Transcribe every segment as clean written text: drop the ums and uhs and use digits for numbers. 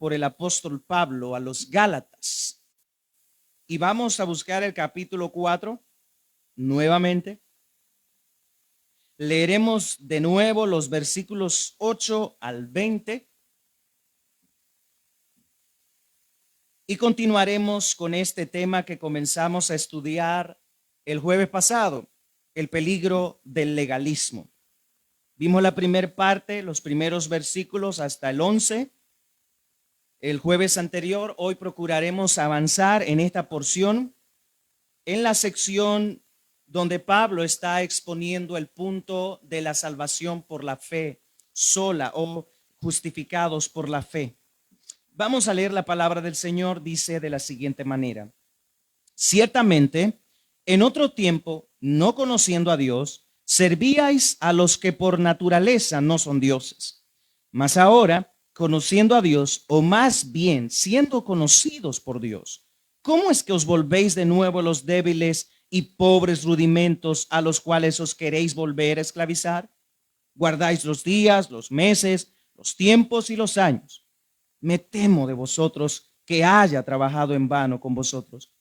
por el apóstol Pablo a los Gálatas. Y vamos a buscar el capítulo 4 nuevamente. Leeremos de nuevo los versículos 8 al 20 y continuaremos con este tema que comenzamos a estudiar el jueves pasado, el peligro del legalismo. Vimos la primera parte, los primeros versículos hasta el 11. El jueves anterior, hoy procuraremos avanzar en esta porción, en la sección donde Pablo está exponiendo el punto de la salvación por la fe sola o justificados por la fe. Vamos a leer la palabra del Señor, dice de la siguiente manera: ciertamente, en otro tiempo, no conociendo a Dios, servíais a los que por naturaleza no son dioses. Mas ahora, conociendo a Dios, o más bien siendo conocidos por Dios, ¿cómo es que os volvéis de nuevo los débiles y pobres rudimentos a los cuales os queréis volver a esclavizar? Guardáis los días, los meses, los tiempos y los años. Me temo de vosotros que haya trabajado en vano con vosotros.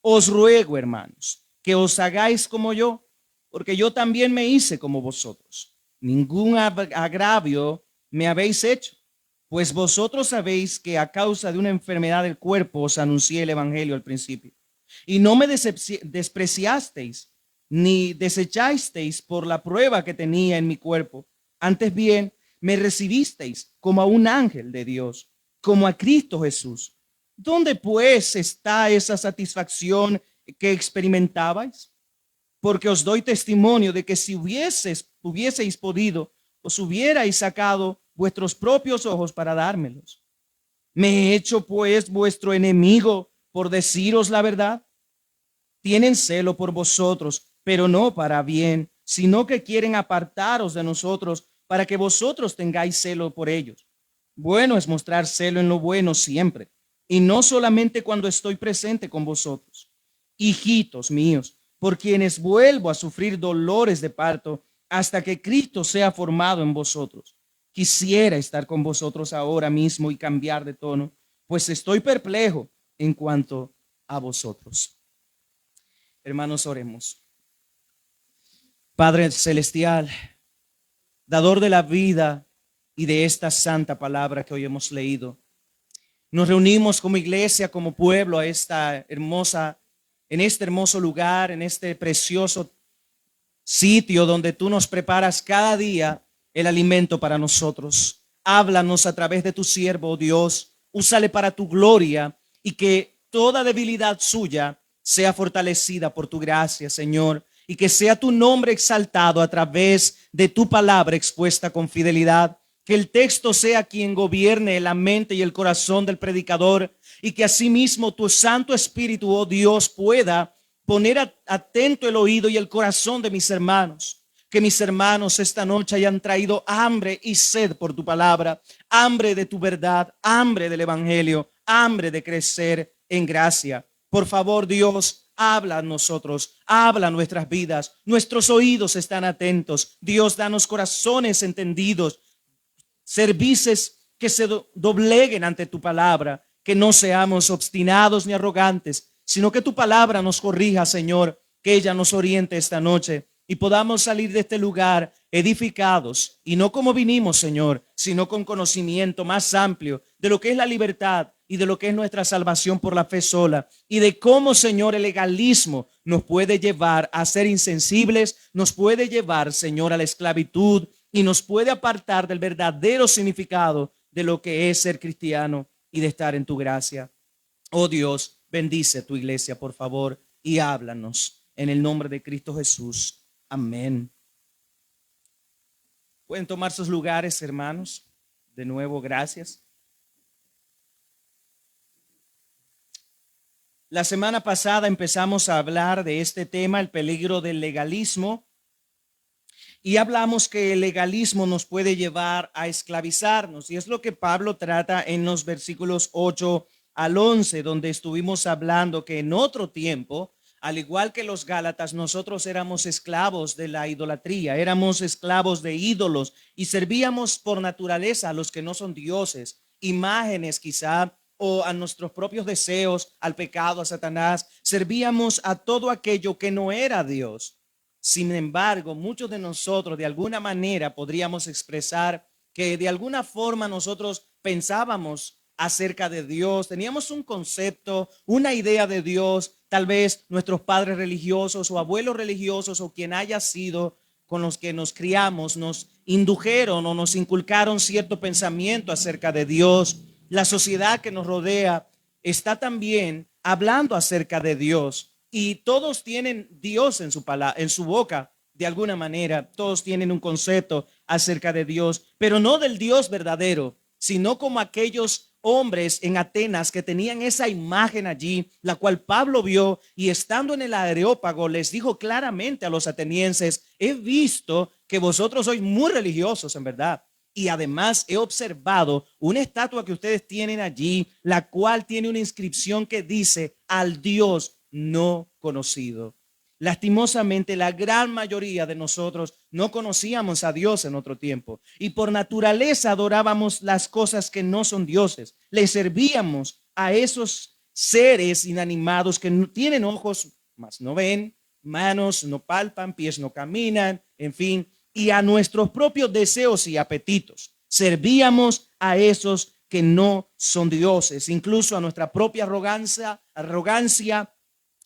Os ruego, hermanos, que os hagáis como yo, porque yo también me hice como vosotros. Ningún agravio me habéis hecho, pues vosotros sabéis que a causa de una enfermedad del cuerpo os anuncié el evangelio al principio. Y no me despreciasteis ni desechasteis por la prueba que tenía en mi cuerpo. Antes bien, me recibisteis como a un ángel de Dios, como a Cristo Jesús. ¿Dónde pues está esa satisfacción que experimentabais? Porque os doy testimonio de que si hubieseis podido, os hubierais sacado vuestros propios ojos para dármelos. ¿Me he hecho pues vuestro enemigo por deciros la verdad? Tienen celo por vosotros, pero no para bien, sino que quieren apartaros de nosotros para que vosotros tengáis celo por ellos. Bueno es mostrar celo en lo bueno siempre, y no solamente cuando estoy presente con vosotros. Hijitos míos, por quienes vuelvo a sufrir dolores de parto hasta que Cristo sea formado en vosotros. Quisiera estar con vosotros ahora mismo y cambiar de tono, pues estoy perplejo en cuanto a vosotros. Hermanos, oremos. Padre celestial, dador de la vida y de esta santa palabra que hoy hemos leído, nos reunimos como iglesia, como pueblo, a en este hermoso lugar, en este precioso sitio donde tú nos preparas cada día el alimento para nosotros. Háblanos a través de tu siervo, oh Dios, úsale para tu gloria y que toda debilidad suya sea fortalecida por tu gracia, Señor, y que sea tu nombre exaltado a través de tu palabra expuesta con fidelidad. Que el texto sea quien gobierne la mente y el corazón del predicador, y que asimismo tu Santo Espíritu, oh Dios, pueda poner atento el oído y el corazón de mis hermanos. Que mis hermanos esta noche hayan traído hambre y sed por tu palabra, hambre de tu verdad, hambre del evangelio, hambre de crecer en gracia. Por favor, Dios, habla a nosotros, habla a nuestras vidas. Nuestros oídos están atentos. Dios, danos corazones entendidos, services que se dobleguen ante tu palabra, que no seamos obstinados ni arrogantes, sino que tu palabra nos corrija, Señor, que ella nos oriente esta noche y podamos salir de este lugar edificados, y no como vinimos, Señor, sino con conocimiento más amplio de lo que es la libertad y de lo que es nuestra salvación por la fe sola, y de cómo, Señor, el legalismo nos puede llevar a ser insensibles, nos puede llevar, Señor, a la esclavitud, y nos puede apartar del verdadero significado de lo que es ser cristiano y de estar en tu gracia. Oh Dios, bendice tu iglesia, por favor, y háblanos en el nombre de Cristo Jesús. Amén. Pueden tomar sus lugares, hermanos. De nuevo, gracias. La semana pasada empezamos a hablar de este tema, el peligro del legalismo. Y hablamos que el legalismo nos puede llevar a esclavizarnos. Y es lo que Pablo trata en los versículos 8 al 11, donde estuvimos hablando que en otro tiempo, al igual que los Gálatas, nosotros éramos esclavos de la idolatría, éramos esclavos de ídolos y servíamos por naturaleza a los que no son dioses. imágenes quizá, o a nuestros propios deseos, al pecado, a Satanás. Servíamos a todo aquello que no era Dios. Sin embargo, muchos de nosotros de alguna manera podríamos expresar que de alguna forma nosotros pensábamos acerca de Dios, teníamos un concepto, una idea de Dios, tal vez nuestros padres religiosos o abuelos religiosos o quien haya sido con los que nos criamos, nos indujeron o nos inculcaron cierto pensamiento acerca de Dios. La sociedad que nos rodea está también hablando acerca de Dios y todos tienen Dios en su palabra, en su boca. De alguna manera, todos tienen un concepto acerca de Dios, pero no del Dios verdadero, sino como aquellos hombres en Atenas que tenían esa imagen allí, la cual Pablo vio y estando en el Areópago les dijo claramente a los atenienses: he visto que vosotros sois muy religiosos en verdad. Y además he observado una estatua que ustedes tienen allí, la cual tiene una inscripción que dice: al Dios no conocido. Lastimosamente, la gran mayoría de nosotros no conocíamos a Dios en otro tiempo y por naturaleza adorábamos las cosas que no son dioses. Le servíamos a esos seres inanimados que no tienen ojos, mas no ven, manos no palpan, pies no caminan, en fin, y a nuestros propios deseos y apetitos. Servíamos a esos que no son dioses, incluso a nuestra propia arrogancia,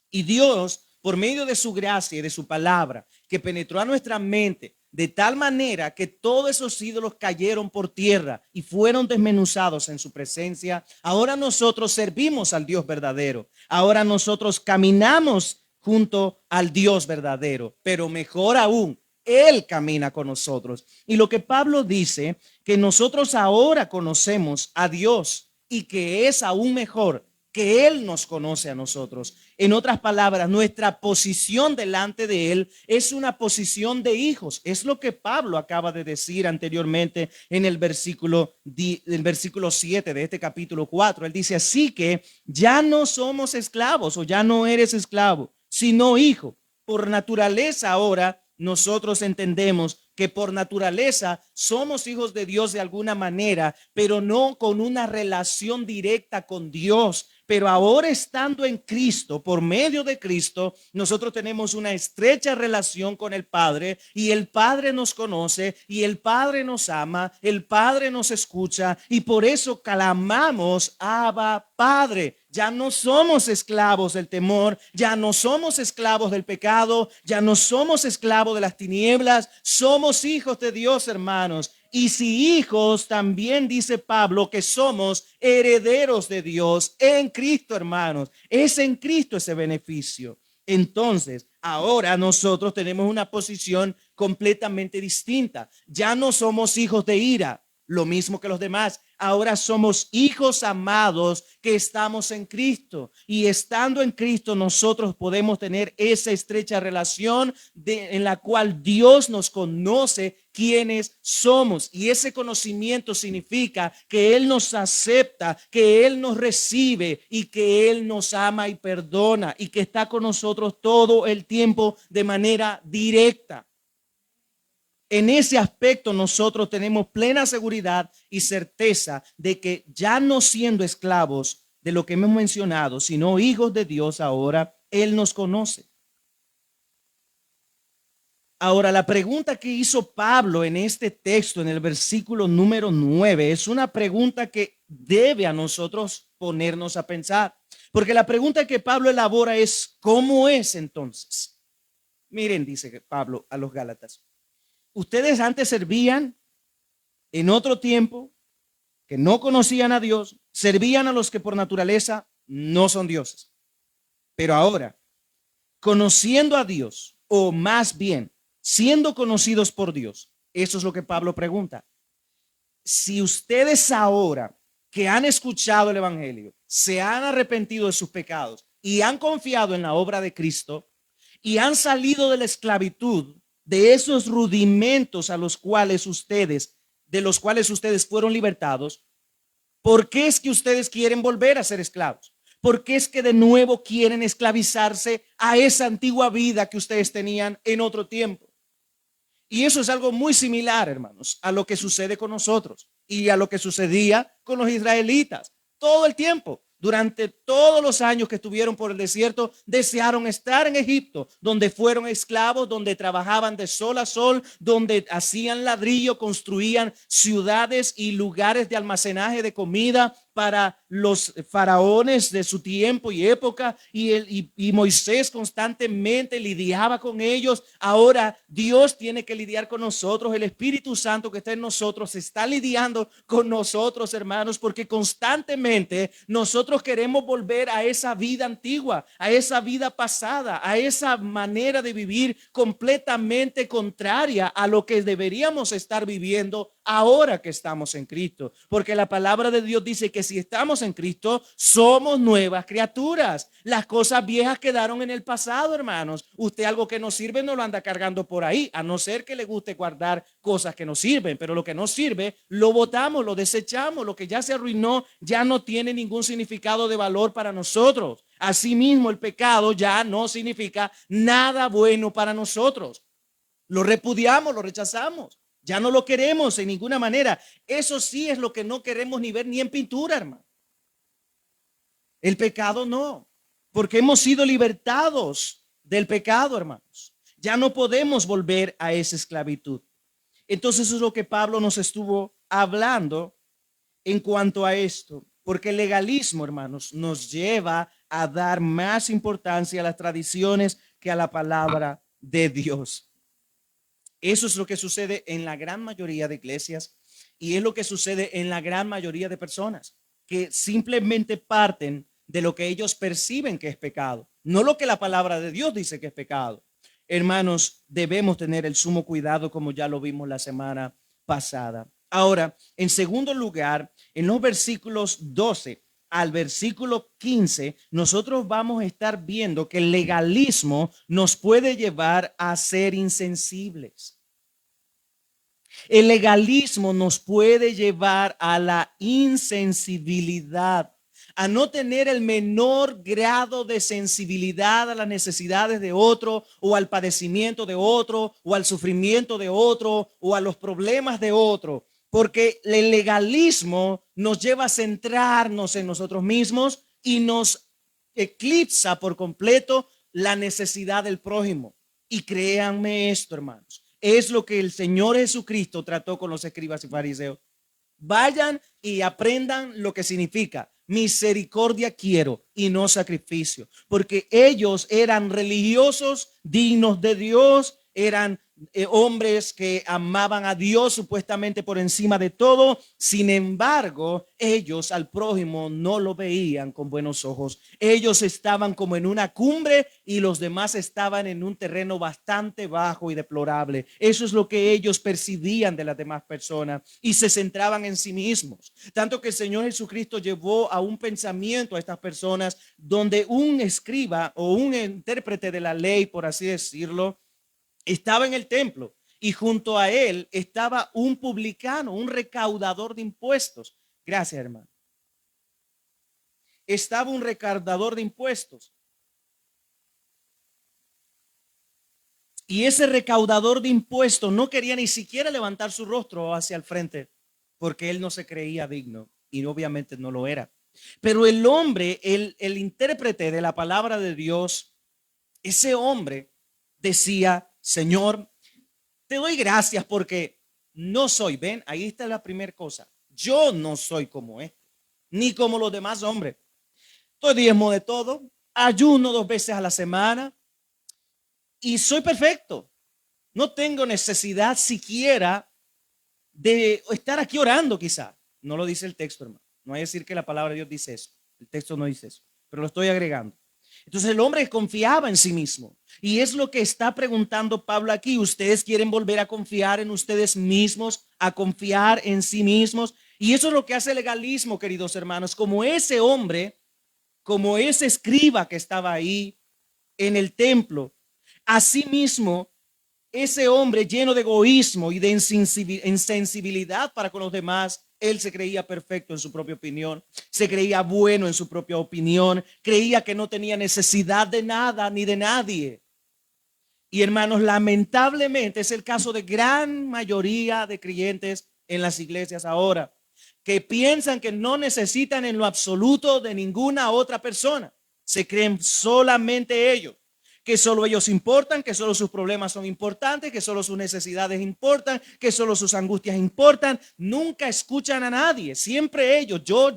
y Dios, por medio de su gracia y de su palabra, que penetró a nuestra mente de tal manera que todos esos ídolos cayeron por tierra y fueron desmenuzados en su presencia, ahora nosotros servimos al Dios verdadero. Ahora nosotros caminamos junto al Dios verdadero, pero mejor aún, Él camina con nosotros. Y lo que Pablo dice, que nosotros ahora conocemos a Dios y que es aún mejor que Él nos conoce a nosotros. En otras palabras, nuestra posición delante de Él es una posición de hijos. Es lo que Pablo acaba de decir anteriormente en el versículo 7 de este capítulo 4. Él dice: así que ya no somos esclavos, o ya no eres esclavo, sino hijo. Por naturaleza ahora nosotros entendemos que por naturaleza somos hijos de Dios de alguna manera, pero no con una relación directa con Dios. Pero ahora, estando en Cristo, por medio de Cristo, nosotros tenemos una estrecha relación con el Padre, y el Padre nos conoce y el Padre nos ama, el Padre nos escucha, y por eso clamamos: Abba, Padre. Ya no somos esclavos del temor, ya no somos esclavos del pecado, ya no somos esclavos de las tinieblas, somos hijos de Dios, hermanos. Y si hijos, también dice Pablo que somos herederos de Dios en Cristo, hermanos. Es en Cristo ese beneficio. Entonces, ahora nosotros tenemos una posición completamente distinta. Ya no somos hijos de ira, lo mismo que los demás. Ahora somos hijos amados que estamos en Cristo, y estando en Cristo nosotros podemos tener esa estrecha relación en la cual Dios nos conoce quiénes somos, y ese conocimiento significa que Él nos acepta, que Él nos recibe y que Él nos ama y perdona y que está con nosotros todo el tiempo de manera directa. En ese aspecto nosotros tenemos plena seguridad y certeza de que ya no siendo esclavos de lo que hemos mencionado, sino hijos de Dios, ahora Él nos conoce. Ahora, la pregunta que hizo Pablo en este texto, en el versículo número 9, es una pregunta que debe a nosotros ponernos a pensar. Porque la pregunta que Pablo elabora es: ¿cómo es entonces? Miren, dice Pablo a los Gálatas: ustedes antes servían en otro tiempo que no conocían a Dios, servían a los que por naturaleza no son dioses. Pero ahora, conociendo a Dios, o más bien, siendo conocidos por Dios, eso es lo que Pablo pregunta. Si ustedes ahora que han escuchado el Evangelio, se han arrepentido de sus pecados y han confiado en la obra de Cristo y han salido de la esclavitud, de esos rudimentos de los cuales ustedes fueron libertados, ¿por qué es que ustedes quieren volver a ser esclavos? ¿Por qué es que de nuevo quieren esclavizarse a esa antigua vida que ustedes tenían en otro tiempo? Y eso es algo muy similar, hermanos, a lo que sucede con nosotros. y a lo que sucedía con los israelitas. Todo el tiempo, durante todos los años que estuvieron por el desierto, desearon estar en Egipto, donde fueron esclavos, donde trabajaban de sol a sol, donde hacían ladrillo, construían ciudades y lugares de almacenaje de comida para los faraones de su tiempo y época, y Moisés constantemente lidiaba con ellos. Ahora Dios tiene que lidiar con nosotros. El Espíritu Santo que está en nosotros está lidiando con nosotros, hermanos, porque constantemente nosotros queremos volver a esa vida antigua, a esa vida pasada, a esa manera de vivir completamente contraria a lo que deberíamos estar viviendo ahora que estamos en Cristo, porque la palabra de Dios dice que si estamos en Cristo somos nuevas criaturas. Las cosas viejas quedaron en el pasado, hermanos. Usted algo que no sirve no lo anda cargando por ahí, a no ser que le guste guardar cosas que no sirven, pero lo que no sirve lo botamos, lo desechamos. Lo que ya se arruinó ya no tiene ningún significado de valor para nosotros. Asimismo, el pecado ya no significa nada bueno para nosotros. Lo repudiamos, lo rechazamos. Ya no lo queremos en ninguna manera. Eso sí es lo que no queremos ni ver ni en pintura, hermano. El pecado no, porque hemos sido libertados del pecado, hermanos. Ya no podemos volver a esa esclavitud. Entonces eso es lo que Pablo nos estuvo hablando en cuanto a esto, porque el legalismo, hermanos, nos lleva a dar más importancia a las tradiciones que a la palabra de Dios. Eso es lo que sucede en la gran mayoría de iglesias y es lo que sucede en la gran mayoría de personas que simplemente parten de lo que ellos perciben que es pecado, no lo que la palabra de Dios dice que es pecado. Hermanos, debemos tener el sumo cuidado como ya lo vimos la semana pasada. Ahora, en segundo lugar, en los versículos 12 al versículo 15, nosotros vamos a estar viendo que el legalismo nos puede llevar a ser insensibles. El legalismo nos puede llevar a la insensibilidad, a no tener el menor grado de sensibilidad a las necesidades de otro, o al padecimiento de otro, o al sufrimiento de otro, o a los problemas de otro. Porque el legalismo nos lleva a centrarnos en nosotros mismos y nos eclipsa por completo la necesidad del prójimo. Y créanme esto, hermanos, es lo que el Señor Jesucristo trató con los escribas y fariseos. Vayan y aprendan lo que significa misericordia quiero y no sacrificio, porque ellos eran religiosos dignos de Dios, eran hombres que amaban a Dios supuestamente por encima de todo. Sin embargo, ellos al prójimo no lo veían con buenos ojos. Ellos estaban como en una cumbre y los demás estaban en un terreno bastante bajo y deplorable. Eso es lo que ellos percibían de las demás personas y se centraban en sí mismos. Tanto que el Señor Jesucristo llevó a un pensamiento a estas personas donde un escriba o un intérprete de la ley, por así decirlo, estaba en el templo y junto a él estaba un publicano, un recaudador de impuestos. Gracias, hermano. Estaba un recaudador de impuestos. Y ese recaudador de impuestos no quería ni siquiera levantar su rostro hacia el frente porque él no se creía digno y obviamente no lo era. Pero el hombre, el intérprete de la palabra de Dios, ese hombre decía: Señor, te doy gracias porque no soy, ven, ahí está la primera cosa. Yo no soy como este, ni como los demás hombres. Estoy diezmo de todo, ayuno 2 veces a la semana y soy perfecto. No tengo necesidad siquiera de estar aquí orando, quizá. No lo dice el texto, hermano. No hay que decir que la palabra de Dios dice eso. El texto no dice eso, pero lo estoy agregando. Entonces el hombre confiaba en sí mismo. Y es lo que está preguntando Pablo aquí. ¿Ustedes quieren volver a confiar en ustedes mismos, a confiar en sí mismos? Y eso es lo que hace el legalismo, queridos hermanos. Como ese hombre, como ese escriba que estaba ahí en el templo, asimismo, ese hombre lleno de egoísmo y de insensibilidad para con los demás, él se creía perfecto en su propia opinión, se creía bueno en su propia opinión, creía que no tenía necesidad de nada ni de nadie. Y hermanos, lamentablemente es el caso de gran mayoría de creyentes en las iglesias ahora, que piensan que no necesitan en lo absoluto de ninguna otra persona. Se creen solamente ellos, que solo ellos importan, que solo sus problemas son importantes, que solo sus necesidades importan, que solo sus angustias importan. Nunca escuchan a nadie, siempre ellos, yo.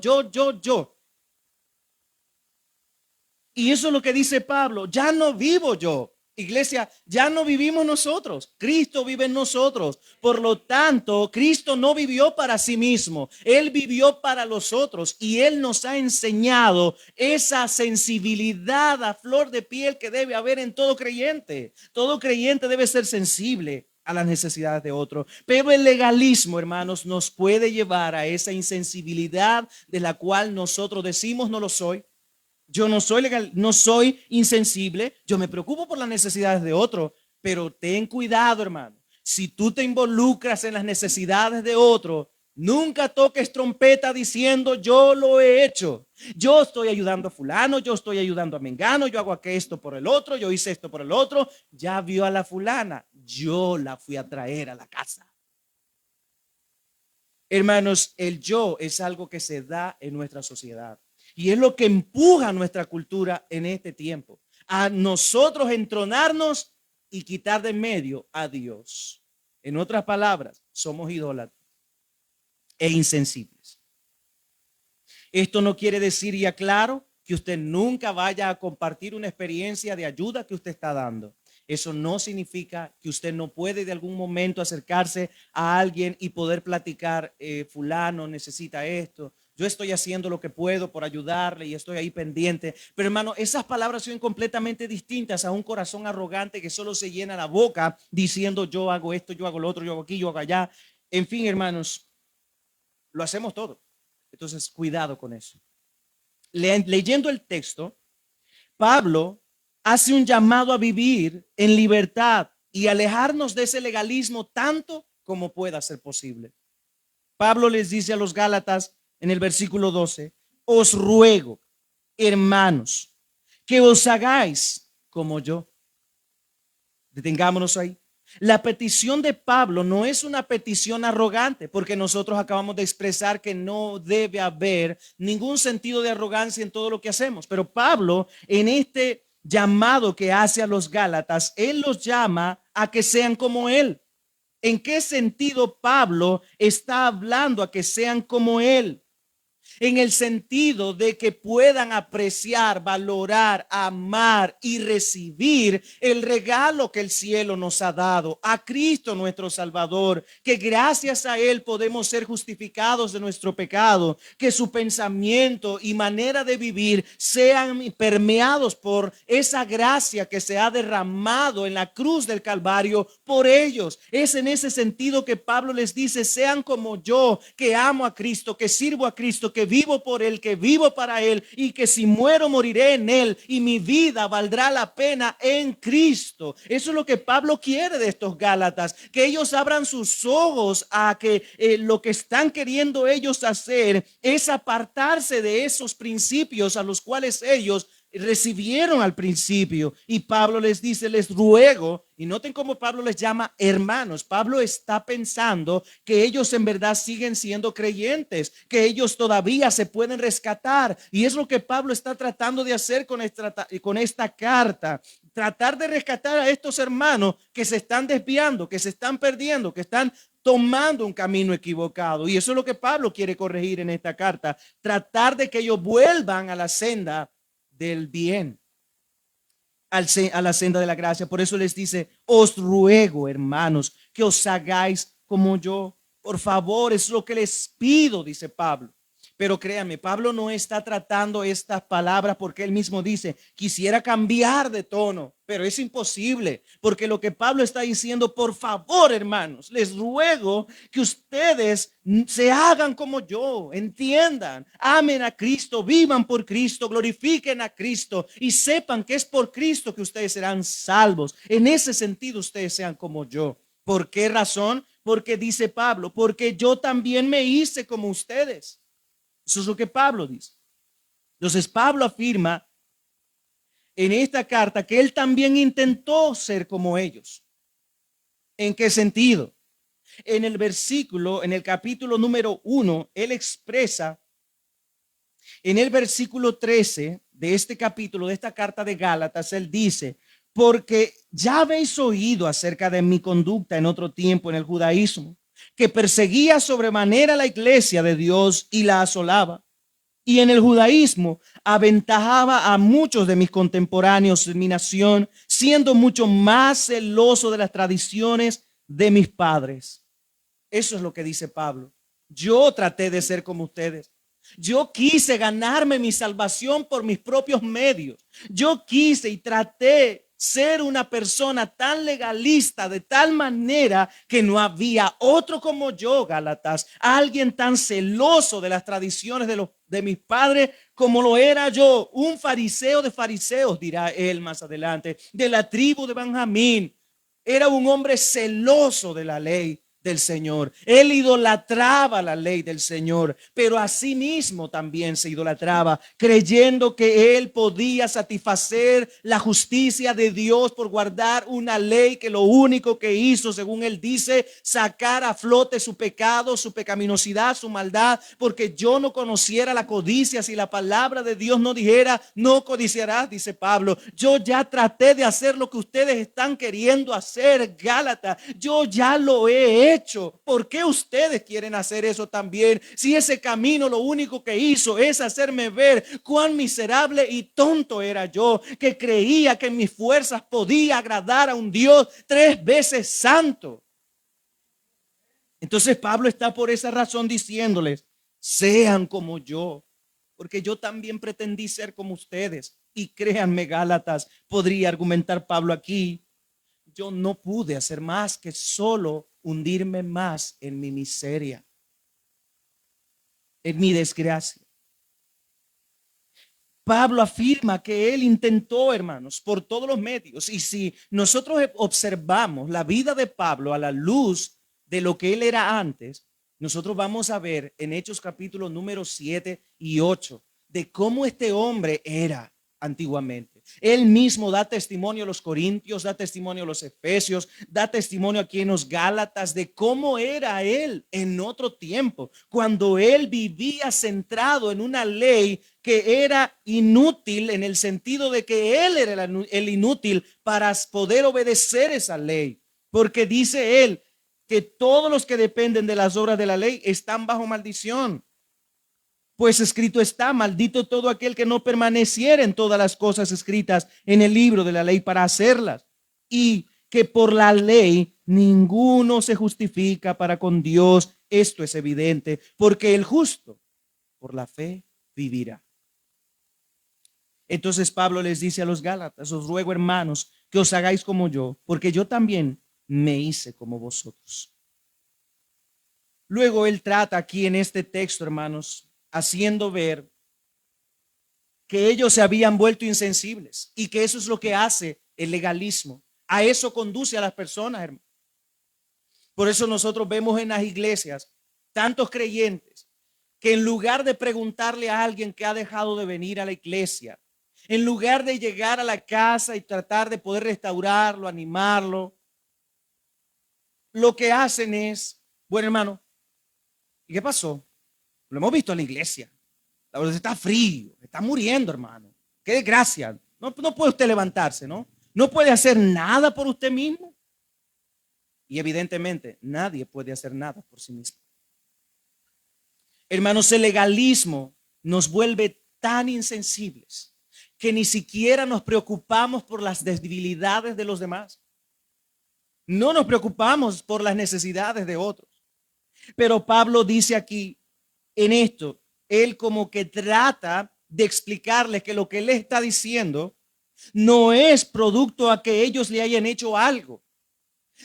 Y eso es lo que dice Pablo, ya no vivo yo. Iglesia, ya no vivimos nosotros, Cristo vive en nosotros. Por lo tanto, Cristo no vivió para sí mismo, Él vivió para los otros y Él nos ha enseñado esa sensibilidad a flor de piel que debe haber en todo creyente. Todo creyente debe ser sensible a las necesidades de otro. Pero el legalismo, hermanos, nos puede llevar a esa insensibilidad de la cual nosotros decimos no lo soy. Yo no soy legal, no soy insensible, yo me preocupo por las necesidades de otro, pero ten cuidado, hermano. Si tú te involucras en las necesidades de otro, nunca toques trompeta diciendo yo lo he hecho. Yo estoy ayudando a fulano, yo estoy ayudando a mengano, yo hago esto por el otro, yo hice esto por el otro. Ya vio a la fulana, yo la fui a traer a la casa. Hermanos, el yo es algo que se da en nuestra sociedad. Y es lo que empuja nuestra cultura en este tiempo, a nosotros entronarnos y quitar de en medio a Dios. En otras palabras, somos idólatras e insensibles. Esto no quiere decir, y aclaro, que usted nunca vaya a compartir una experiencia de ayuda que usted está dando. Eso no significa que usted no puede de algún momento acercarse a alguien y poder platicar, fulano necesita esto. Yo estoy haciendo lo que puedo por ayudarle y estoy ahí pendiente. Pero hermano, esas palabras son completamente distintas a un corazón arrogante que solo se llena la boca diciendo yo hago esto, yo hago lo otro, yo hago aquí, yo hago allá. En fin, hermanos, lo hacemos todo. Entonces, cuidado con eso. Leyendo el texto, Pablo hace un llamado a vivir en libertad y alejarnos de ese legalismo tanto como pueda ser posible. Pablo les dice a los Gálatas en el versículo 12, os ruego, hermanos, que os hagáis como yo. Detengámonos ahí. La petición de Pablo no es una petición arrogante, porque nosotros acabamos de expresar que no debe haber ningún sentido de arrogancia en todo lo que hacemos. Pero Pablo, en este llamado que hace a los Gálatas, él los llama a que sean como él. ¿En qué sentido Pablo está hablando a que sean como él? En el sentido de que puedan apreciar, valorar, amar y recibir el regalo que el cielo nos ha dado, a Cristo nuestro Salvador, que gracias a Él podemos ser justificados de nuestro pecado, que su pensamiento y manera de vivir sean permeados por esa gracia que se ha derramado en la cruz del Calvario por ellos. Es en ese sentido que Pablo les dice, sean como yo, que amo a Cristo, que sirvo a Cristo, que vivo por Él, que vivo para Él y que si muero moriré en Él y mi vida valdrá la pena en Cristo. Eso es lo que Pablo quiere de estos Gálatas, que ellos abran sus ojos a que lo que están queriendo ellos hacer es apartarse de esos principios a los cuales ellos recibieron al principio. Y Pablo les dice, les ruego, y noten cómo Pablo les llama hermanos. Pablo está pensando que ellos en verdad siguen siendo creyentes, que ellos todavía se pueden rescatar. Y es lo que Pablo está tratando de hacer con esta carta. Tratar de rescatar a estos hermanos que se están desviando, que se están perdiendo, que están tomando un camino equivocado. Y eso es lo que Pablo quiere corregir en esta carta. Tratar de que ellos vuelvan a la senda del bien, a la senda de la gracia. Por eso les dice, os ruego, hermanos, que os hagáis como yo. Por favor, es lo que les pido, dice Pablo. Pero créanme, Pablo no está tratando estas palabras porque él mismo dice, quisiera cambiar de tono, pero es imposible, porque lo que Pablo está diciendo, por favor, hermanos, les ruego que ustedes se hagan como yo, entiendan, amen a Cristo, vivan por Cristo, glorifiquen a Cristo y sepan que es por Cristo que ustedes serán salvos. En ese sentido, ustedes sean como yo. ¿Por qué razón? Porque dice Pablo, porque yo también me hice como ustedes. Eso es lo que Pablo dice. Entonces Pablo afirma en esta carta que él también intentó ser como ellos. ¿En qué sentido? En el capítulo número 1, él expresa en el versículo 13 de este capítulo, de esta carta de Gálatas, él dice: porque ya habéis oído acerca de mi conducta en otro tiempo en el judaísmo, que perseguía sobremanera la iglesia de Dios y la asolaba. Y en el judaísmo aventajaba a muchos de mis contemporáneos en mi nación, siendo mucho más celoso de las tradiciones de mis padres. Eso es lo que dice Pablo. Yo traté de ser como ustedes. Yo quise ganarme mi salvación por mis propios medios. Yo quise y traté ser una persona tan legalista de tal manera que no había otro como yo, Gálatas, alguien tan celoso de las tradiciones de mis padres como lo era yo, un fariseo de fariseos, dirá él más adelante, de la tribu de Benjamín. Era un hombre celoso de la ley del Señor. Él idolatraba la ley del Señor, pero asimismo también se idolatraba, creyendo que él podía satisfacer la justicia de Dios por guardar una ley que lo único que hizo, según él dice, sacar a flote su pecado, su pecaminosidad, su maldad, porque yo no conociera la codicia si la palabra de Dios no dijera, no codiciarás, dice Pablo. Yo ya traté de hacer lo que ustedes están queriendo hacer, Gálatas. Yo ya lo he hecho. ¿Por qué ustedes quieren hacer eso también? Si ese camino lo único que hizo es hacerme ver cuán miserable y tonto era yo, que creía que en mis fuerzas podía agradar a un Dios 3 veces santo. Entonces Pablo está por esa razón diciéndoles: sean como yo, porque yo también pretendí ser como ustedes. Y créanme, Gálatas, podría argumentar Pablo aquí, yo no pude hacer más que solo hundirme más en mi miseria, en mi desgracia. Pablo afirma que él intentó, hermanos, por todos los medios. Y si nosotros observamos la vida de Pablo a la luz de lo que él era antes, nosotros vamos a ver en Hechos capítulo número 7 y 8 de cómo este hombre era antiguamente. Él mismo da testimonio a los corintios, da testimonio a los efesios, da testimonio aquí en los Gálatas de cómo era él en otro tiempo, cuando él vivía centrado en una ley que era inútil, en el sentido de que él era el inútil para poder obedecer esa ley, porque dice él que todos los que dependen de las obras de la ley están bajo maldición. Pues escrito está: maldito todo aquel que no permaneciera en todas las cosas escritas en el libro de la ley para hacerlas. Y que por la ley ninguno se justifica para con Dios. Esto es evidente, porque el justo por la fe vivirá. Entonces Pablo les dice a los Gálatas: os ruego, hermanos, que os hagáis como yo, porque yo también me hice como vosotros. Luego él trata aquí en este texto, hermanos, haciendo ver que ellos se habían vuelto insensibles y que eso es lo que hace el legalismo. A eso conduce a las personas, hermanos. Por eso nosotros vemos en las iglesias tantos creyentes que en lugar de preguntarle a alguien que ha dejado de venir a la iglesia, en lugar de llegar a la casa y tratar de poder restaurarlo, animarlo, lo que hacen es: bueno, hermano, ¿y qué pasó? Lo hemos visto en la iglesia. La verdad, está frío, está muriendo, hermano. Qué desgracia. No puede usted levantarse, ¿no? No puede hacer nada por usted mismo. Y evidentemente nadie puede hacer nada por sí mismo. Hermanos, el legalismo nos vuelve tan insensibles que ni siquiera nos preocupamos por las debilidades de los demás. No nos preocupamos por las necesidades de otros. Pero Pablo dice aquí en esto, él como que trata de explicarles que lo que él está diciendo no es producto a que ellos le hayan hecho algo,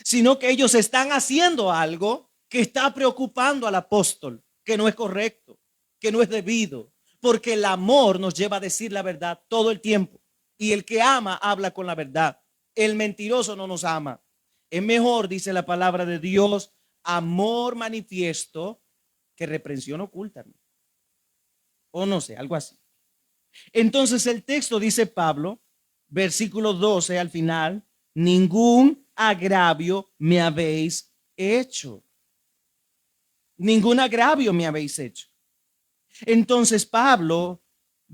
sino que ellos están haciendo algo que está preocupando al apóstol, que no es correcto, que no es debido, porque el amor nos lleva a decir la verdad todo el tiempo, y el que ama habla con la verdad. El mentiroso no nos ama. Es mejor, dice la palabra de Dios, amor manifiesto que reprensión oculta. O no sé, algo así. Entonces el texto dice Pablo, versículo 12 al final: ningún agravio me habéis hecho. ningún agravio me habéis hecho. Entonces Pablo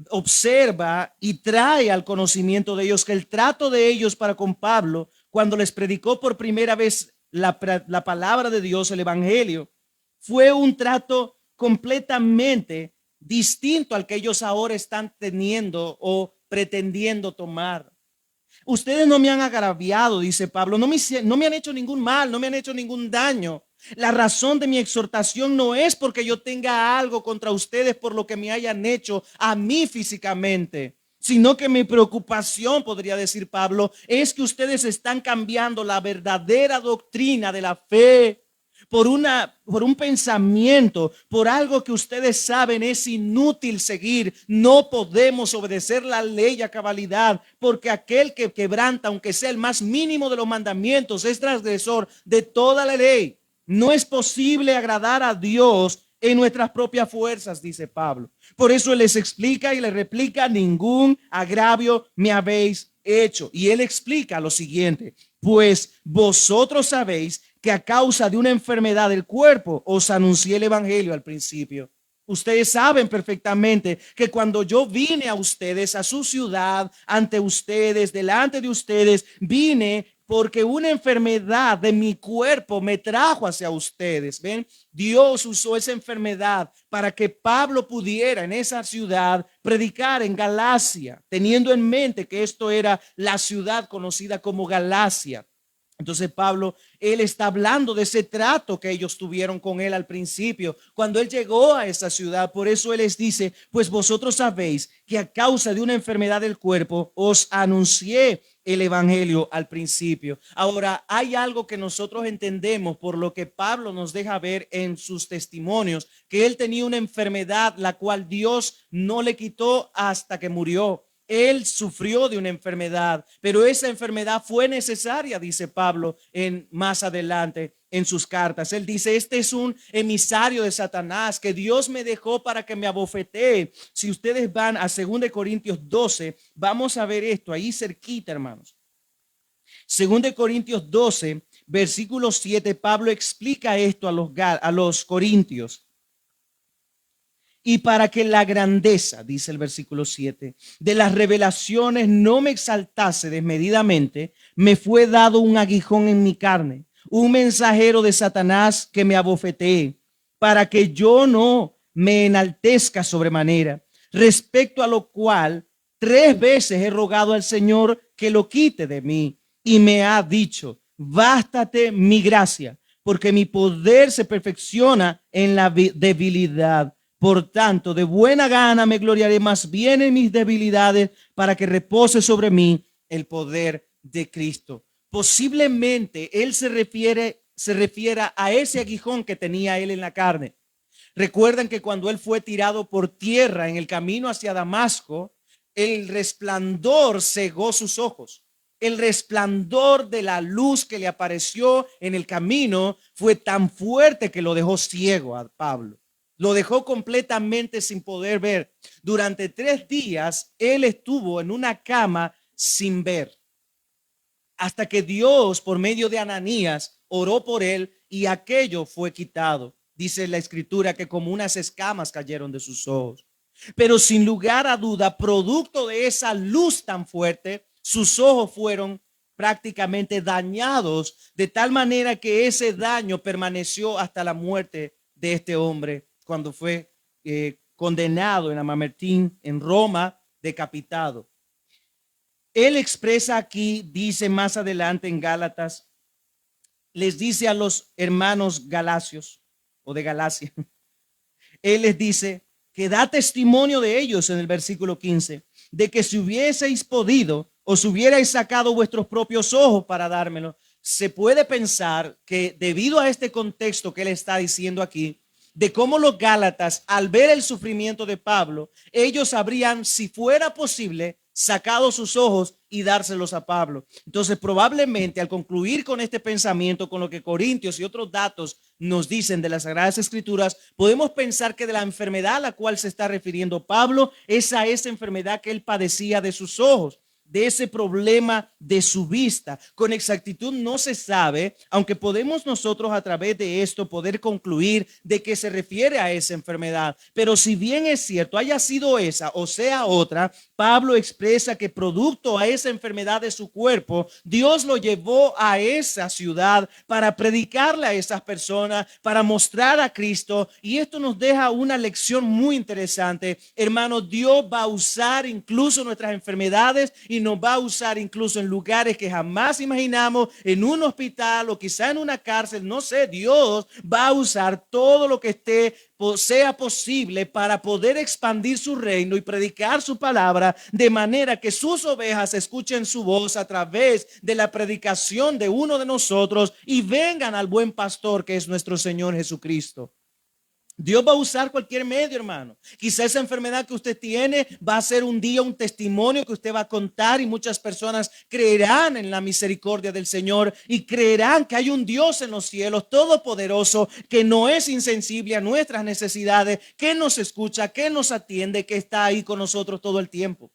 observa y trae al conocimiento de ellos que el trato de ellos para con Pablo, cuando les predicó por primera vez la palabra de Dios, el evangelio, fue un trato completamente distinto al que ellos ahora están teniendo o pretendiendo tomar. Ustedes no me han agraviado, dice Pablo, no me han hecho ningún mal, no me han hecho ningún daño. La razón de mi exhortación no es porque yo tenga algo contra ustedes por lo que me hayan hecho a mí físicamente, sino que mi preocupación, podría decir Pablo, es que ustedes están cambiando la verdadera doctrina de la fe por un pensamiento, por algo que ustedes saben es inútil seguir. No podemos obedecer la ley a cabalidad, porque aquel que quebranta, aunque sea el más mínimo de los mandamientos, es transgresor de toda la ley. No es posible agradar a Dios en nuestras propias fuerzas, dice Pablo. Por eso él les explica y les replica: ningún agravio me habéis hecho. Y él explica lo siguiente: pues vosotros sabéis que a causa de una enfermedad del cuerpo os anuncié el evangelio al principio. Ustedes saben perfectamente que cuando yo vine a ustedes, a su ciudad, ante ustedes, delante de ustedes, vine porque una enfermedad de mi cuerpo me trajo hacia ustedes. ¿Ven? Dios usó esa enfermedad para que Pablo pudiera en esa ciudad predicar en Galacia, teniendo en mente que esto era la ciudad conocida como Galacia. Entonces Pablo, él está hablando de ese trato que ellos tuvieron con él al principio, cuando él llegó a esa ciudad. Por eso él les dice: pues vosotros sabéis que a causa de una enfermedad del cuerpo os anuncié el evangelio al principio. Ahora, hay algo que nosotros entendemos por lo que Pablo nos deja ver en sus testimonios, que él tenía una enfermedad la cual Dios no le quitó hasta que murió. Él sufrió de una enfermedad, pero esa enfermedad fue necesaria, dice Pablo en más adelante en sus cartas. Él dice: este es un emisario de Satanás que Dios me dejó para que me abofetee. Si ustedes van a 2 Corintios 12, vamos a ver esto ahí cerquita, hermanos. 2 Corintios 12, versículo 7, Pablo explica esto a los corintios. Y para que la grandeza, dice el versículo 7, de las revelaciones no me exaltase desmedidamente, me fue dado un aguijón en mi carne, un mensajero de Satanás que me abofetee, para que yo no me enaltezca sobremanera, respecto a lo cual 3 veces he rogado al Señor que lo quite de mí, y me ha dicho: bástate mi gracia, porque mi poder se perfecciona en la debilidad. Por tanto, de buena gana me gloriaré más bien en mis debilidades, para que repose sobre mí el poder de Cristo. Posiblemente él se refiera a ese aguijón que tenía él en la carne. Recuerdan que cuando él fue tirado por tierra en el camino hacia Damasco, el resplandor cegó sus ojos. El resplandor de la luz que le apareció en el camino fue tan fuerte que lo dejó ciego a Pablo. Lo dejó completamente sin poder ver. Durante 3 días él estuvo en una cama sin ver, hasta que Dios, por medio de Ananías, oró por él y aquello fue quitado. Dice la escritura que como unas escamas cayeron de sus ojos. Pero sin lugar a duda, producto de esa luz tan fuerte, sus ojos fueron prácticamente dañados, de tal manera que ese daño permaneció hasta la muerte de este hombre, cuando fue condenado en Mamertín, en Roma, decapitado. Él expresa aquí, dice más adelante en Gálatas, les dice a los hermanos galacios o de Galacia, él les dice que da testimonio de ellos en el versículo 15, de que si hubieseis podido, os hubierais sacado vuestros propios ojos para dármelo. Se puede pensar que debido a este contexto que él está diciendo aquí, de cómo los gálatas, al ver el sufrimiento de Pablo, ellos habrían, si fuera posible, sacado sus ojos y dárselos a Pablo. Entonces, probablemente al concluir con este pensamiento, con lo que Corintios y otros datos nos dicen de las Sagradas Escrituras, podemos pensar que de la enfermedad a la cual se está refiriendo Pablo es a esa enfermedad que él padecía de sus ojos. de ese problema de su vista. Con exactitud no se sabe, aunque podemos nosotros a través de esto poder concluir de qué se refiere a esa enfermedad. Pero si bien es cierto, haya sido esa o sea otra, Pablo expresa que producto a esa enfermedad de su cuerpo, Dios lo llevó a esa ciudad para predicarle a esas personas, para mostrar a Cristo. Y esto nos deja una lección muy interesante. Hermanos, Dios va a usar incluso nuestras enfermedades y nos va a usar incluso en lugares que jamás imaginamos, en un hospital o quizá en una cárcel, no sé. Dios va a usar todo lo que sea posible para poder expandir su reino y predicar su palabra, de manera que sus ovejas escuchen su voz a través de la predicación de uno de nosotros y vengan al buen pastor que es nuestro Señor Jesucristo. Dios va a usar cualquier medio, hermano. Quizá esa enfermedad que usted tiene va a ser un día un testimonio que usted va a contar y muchas personas creerán en la misericordia del Señor y creerán que hay un Dios en los cielos todopoderoso que no es insensible a nuestras necesidades, que nos escucha, que nos atiende, que está ahí con nosotros todo el tiempo.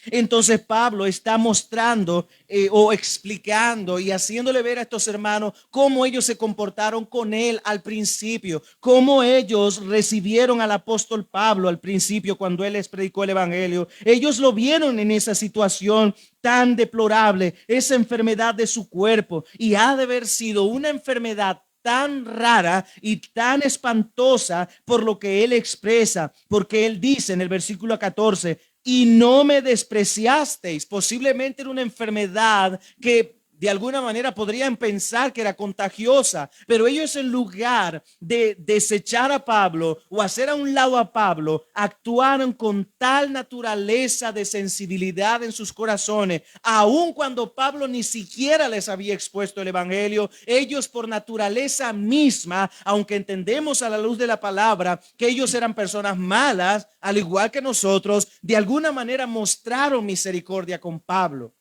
Entonces Pablo está mostrando o explicando y haciéndole ver a estos hermanos cómo ellos se comportaron con él al principio, cómo ellos recibieron al apóstol Pablo al principio cuando él les predicó el evangelio. Ellos lo vieron en esa situación tan deplorable, esa enfermedad de su cuerpo, y ha de haber sido una enfermedad tan rara y tan espantosa por lo que él expresa, porque él dice en el versículo 14, y no me despreciasteis. Posiblemente era una enfermedad que de alguna manera podrían pensar que era contagiosa, pero ellos en lugar de desechar a Pablo o hacer a un lado a Pablo, actuaron con tal naturaleza de sensibilidad en sus corazones, aun cuando Pablo ni siquiera les había expuesto el evangelio. Ellos por naturaleza misma, aunque entendemos a la luz de la palabra que ellos eran personas malas, al igual que nosotros, de alguna manera mostraron misericordia con Pablo.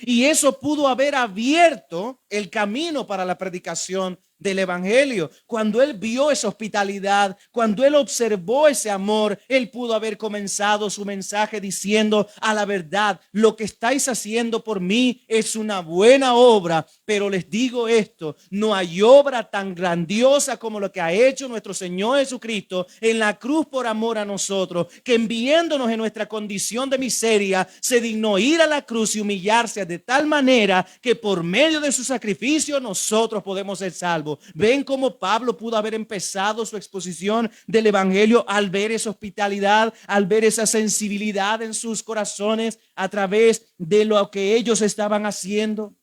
Y eso pudo haber abierto el camino para la predicación del evangelio. Cuando él vio esa hospitalidad, cuando él observó ese amor, él pudo haber comenzado su mensaje diciendo: a la verdad, lo que estáis haciendo por mí es una buena obra, pero les digo esto, no hay obra tan grandiosa como lo que ha hecho nuestro Señor Jesucristo en la cruz por amor a nosotros, que viéndonos en nuestra condición de miseria, se dignó ir a la cruz y humillarse de tal manera que por medio de su sacrificio nosotros podemos ser salvos. Ven cómo Pablo pudo haber empezado su exposición del evangelio al ver esa hospitalidad, al ver esa sensibilidad en sus corazones a través de lo que ellos estaban haciendo.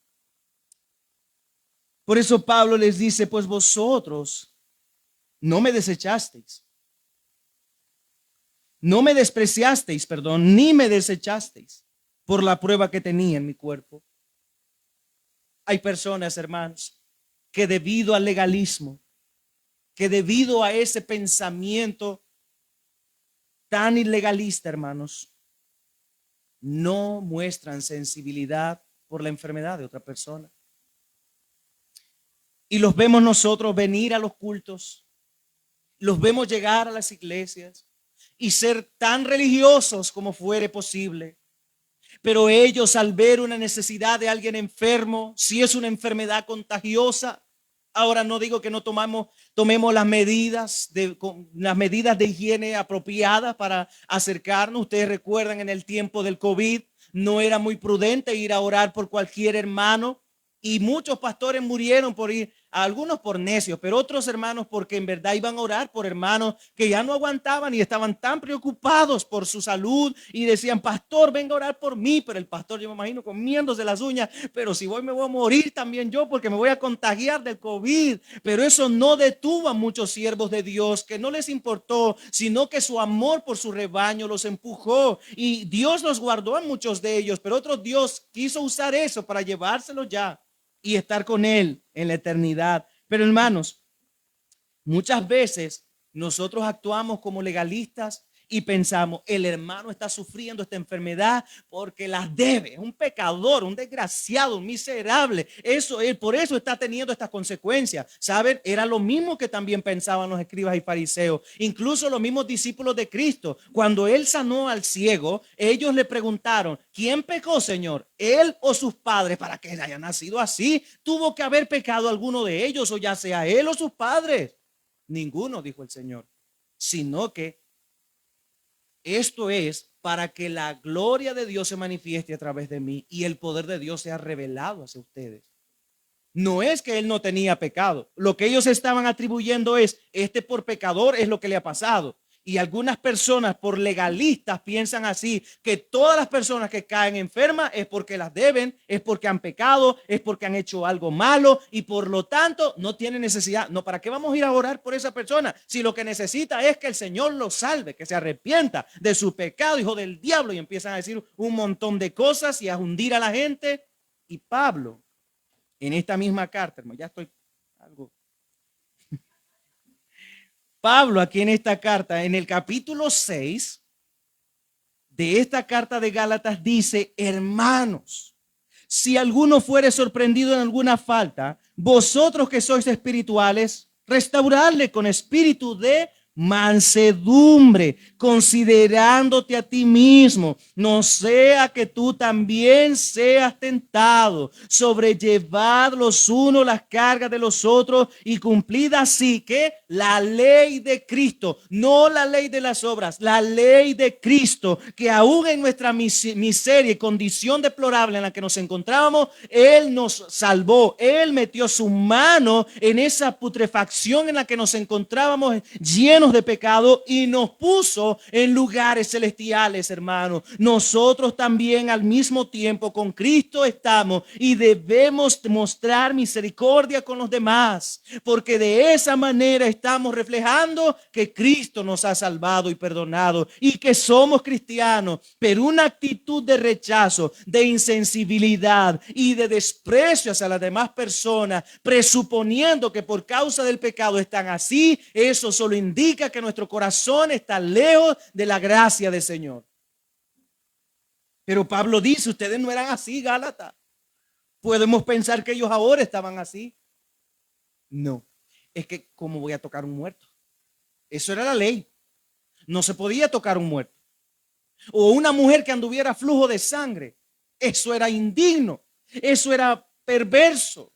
Por eso Pablo les dice: pues vosotros no me desechasteis, no me despreciasteis, perdón, ni me desechasteis por la prueba que tenía en mi cuerpo. Hay personas, hermanos, que debido al legalismo, que debido a ese pensamiento tan ilegalista, hermanos, no muestran sensibilidad por la enfermedad de otra persona. Y los vemos nosotros venir a los cultos, los vemos llegar a las iglesias y ser tan religiosos como fuere posible. Pero ellos, al ver una necesidad de alguien enfermo, si es una enfermedad contagiosa, ahora no digo que no tomemos las medidas de higiene apropiadas para acercarnos. Ustedes recuerdan, en el tiempo del COVID no era muy prudente ir a orar por cualquier hermano, y muchos pastores murieron por ir, algunos por necios, pero otros hermanos porque en verdad iban a orar por hermanos que ya no aguantaban y estaban tan preocupados por su salud y decían: pastor, venga a orar por mí. Pero el pastor, yo me imagino comiéndose las uñas: pero si voy me voy a morir también yo, porque me voy a contagiar del COVID. Pero eso no detuvo a muchos siervos de Dios, que no les importó, sino que su amor por su rebaño los empujó, y Dios los guardó a muchos de ellos. Pero otro Dios quiso usar eso para llevárselos ya y estar con él en la eternidad. Pero hermanos, muchas veces nosotros actuamos como legalistas y pensamos, el hermano está sufriendo esta enfermedad porque las debe, es un pecador, un desgraciado, un miserable, eso es, por eso está teniendo estas consecuencias. ¿Saben? Era lo mismo que también pensaban los escribas y fariseos, incluso los mismos discípulos de Cristo. Cuando él sanó al ciego, ellos le preguntaron, ¿quién pecó, Señor? ¿Él o sus padres para que haya nacido así? Tuvo que haber pecado alguno de ellos, o ya sea él o sus padres. Ninguno, dijo el Señor, sino que esto es para que la gloria de Dios se manifieste a través de mí y el poder de Dios sea revelado hacia ustedes. No es que él no tenía pecado. Lo que ellos estaban atribuyendo es, este por pecador es lo que le ha pasado. Y algunas personas por legalistas piensan así, que todas las personas que caen enfermas es porque las deben, es porque han pecado, es porque han hecho algo malo y por lo tanto no tienen necesidad. No, ¿para qué vamos a ir a orar por esa persona? Si lo que necesita es que el Señor lo salve, que se arrepienta de su pecado, hijo del diablo, y empiezan a decir un montón de cosas y a hundir a la gente. Y Pablo, en esta misma carta, hermano, ya estoy algo. Pablo aquí en esta carta, en el capítulo 6 de esta carta de Gálatas dice, hermanos, si alguno fuere sorprendido en alguna falta, vosotros que sois espirituales, restaurarle con espíritu de mansedumbre, considerándote a ti mismo, no sea que tú también seas tentado. Sobrellevad los unos las cargas de los otros y cumplid así que la ley de Cristo, no la ley de las obras, la ley de Cristo, que aún en nuestra miseria y condición deplorable en la que nos encontrábamos, Él nos salvó, Él metió su mano en esa putrefacción en la que nos encontrábamos llenos de pecado y nos puso en lugares celestiales, hermanos. Nosotros también al mismo tiempo con Cristo estamos y debemos mostrar misericordia con los demás, porque de esa manera estamos reflejando que Cristo nos ha salvado y perdonado y que somos cristianos. Pero una actitud de rechazo, de insensibilidad y de desprecio hacia las demás personas, presuponiendo que por causa del pecado están así, eso solo indica que nuestro corazón está lejos de la gracia del Señor. Pero Pablo dice, ustedes no eran así, Gálatas. Podemos pensar que ellos ahora estaban así. No, es que ¿cómo voy a tocar un muerto? Eso era la ley. No se podía tocar un muerto. O una mujer que anduviera flujo de sangre. Eso era indigno. Eso era perverso.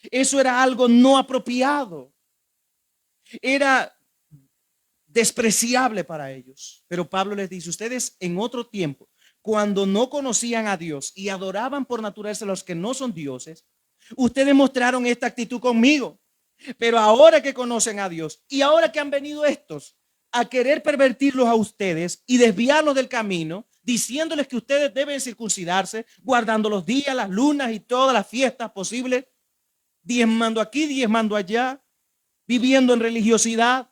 Eso era algo no apropiado. Era despreciable para ellos. Pero Pablo les dice, ustedes en otro tiempo, cuando no conocían a Dios y adoraban por naturaleza a los que no son dioses, ustedes mostraron esta actitud conmigo. Pero ahora que conocen a Dios y ahora que han venido estos a querer pervertirlos a ustedes y desviarlos del camino, diciéndoles que ustedes deben circuncidarse, guardando los días, las lunas y todas las fiestas posibles, diezmando aquí, diezmando allá, viviendo en religiosidad.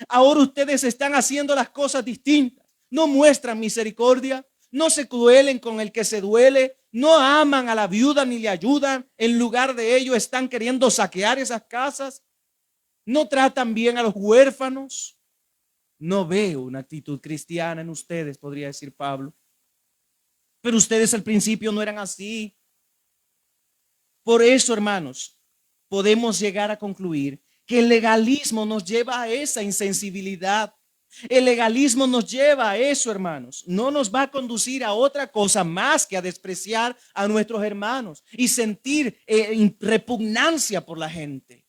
Ahora ustedes están haciendo las cosas distintas. No muestran misericordia, no se duelen con el que se duele, no aman a la viuda ni le ayudan. En lugar de ello están queriendo saquear esas casas. No tratan bien a los huérfanos. No veo una actitud cristiana en ustedes, podría decir Pablo. Pero ustedes al principio no eran así. Por eso, hermanos, podemos llegar a concluir que el legalismo nos lleva a esa insensibilidad. El legalismo nos lleva a eso, hermanos. No nos va a conducir a otra cosa más que a despreciar a nuestros hermanos y sentir repugnancia por la gente.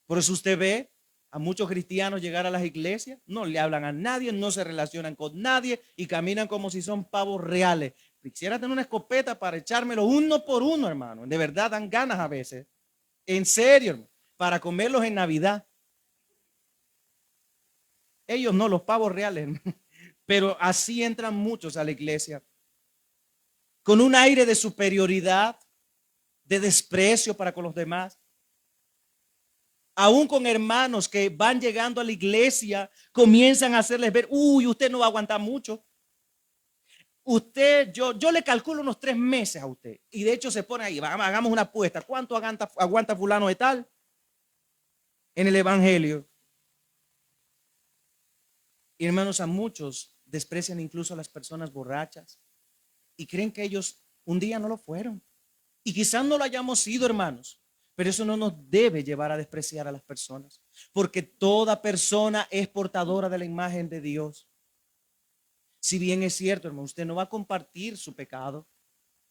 Por eso usted ve a muchos cristianos llegar a las iglesias, no le hablan a nadie, no se relacionan con nadie y caminan como si son pavos reales. Quisiera tener una escopeta para echármelo uno por uno, hermano. De verdad dan ganas a veces. En serio, hermano, para comerlos en Navidad. Ellos no, los pavos reales, hermano. Pero así entran muchos a la iglesia con un aire de superioridad, de desprecio para con los demás. Aún con hermanos que van llegando a la iglesia, comienzan a hacerles ver, uy, usted no va a aguantar mucho. Usted, yo le calculo unos 3 meses a usted. Y de hecho se pone ahí, hagamos una apuesta. ¿Cuánto aguanta fulano de tal en el evangelio? Y hermanos, a muchos desprecian incluso a las personas borrachas y creen que ellos un día no lo fueron. Y quizás no lo hayamos sido, hermanos, pero eso no nos debe llevar a despreciar a las personas, porque toda persona es portadora de la imagen de Dios. Si bien es cierto, hermano, usted no va a compartir su pecado,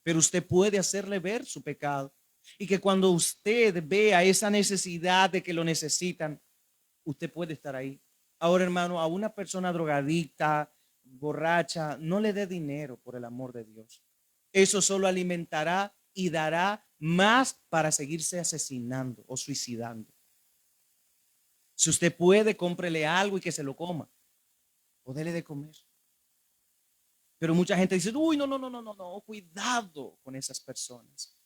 pero usted puede hacerle ver su pecado. Y que cuando usted vea esa necesidad de que lo necesitan, usted puede estar ahí. Ahora, hermano, a una persona drogadicta, borracha, no le dé dinero, por el amor de Dios. Eso solo alimentará y dará más para seguirse asesinando o suicidando. Si usted puede, cómprele algo y que se lo coma o dele de comer. Pero mucha gente dice, uy, no, cuidado con esas personas.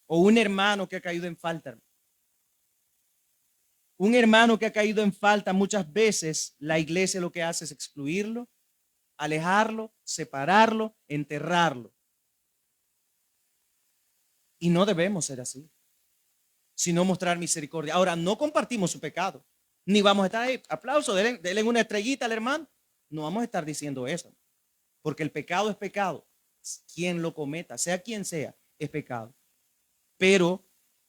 O un hermano que ha caído en falta. Un hermano que ha caído en falta, muchas veces la iglesia lo que hace es excluirlo, alejarlo, separarlo, enterrarlo. Y no debemos ser así, sino mostrar misericordia. Ahora, no compartimos su pecado, ni vamos a estar ahí, aplauso, denle una estrellita al hermano. No vamos a estar diciendo eso, porque el pecado es pecado. Quien lo cometa, sea quien sea, es pecado. Pero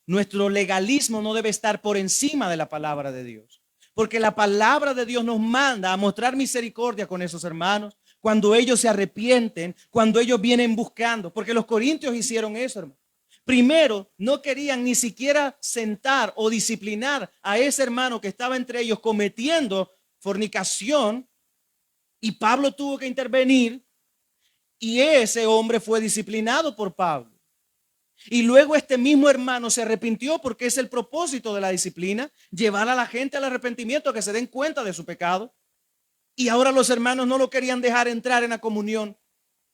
nuestro legalismo no debe estar por encima de la palabra de Dios, porque la palabra de Dios nos manda a mostrar misericordia con esos hermanos cuando ellos se arrepienten, cuando ellos vienen buscando, porque los corintios hicieron eso, hermano. Primero, no querían ni siquiera sentar o disciplinar a ese hermano que estaba entre ellos cometiendo fornicación, y Pablo tuvo que intervenir y ese hombre fue disciplinado por Pablo. Y luego este mismo hermano se arrepintió, porque es el propósito de la disciplina, llevar a la gente al arrepentimiento, a que se den cuenta de su pecado. Y ahora los hermanos no lo querían dejar entrar en la comunión.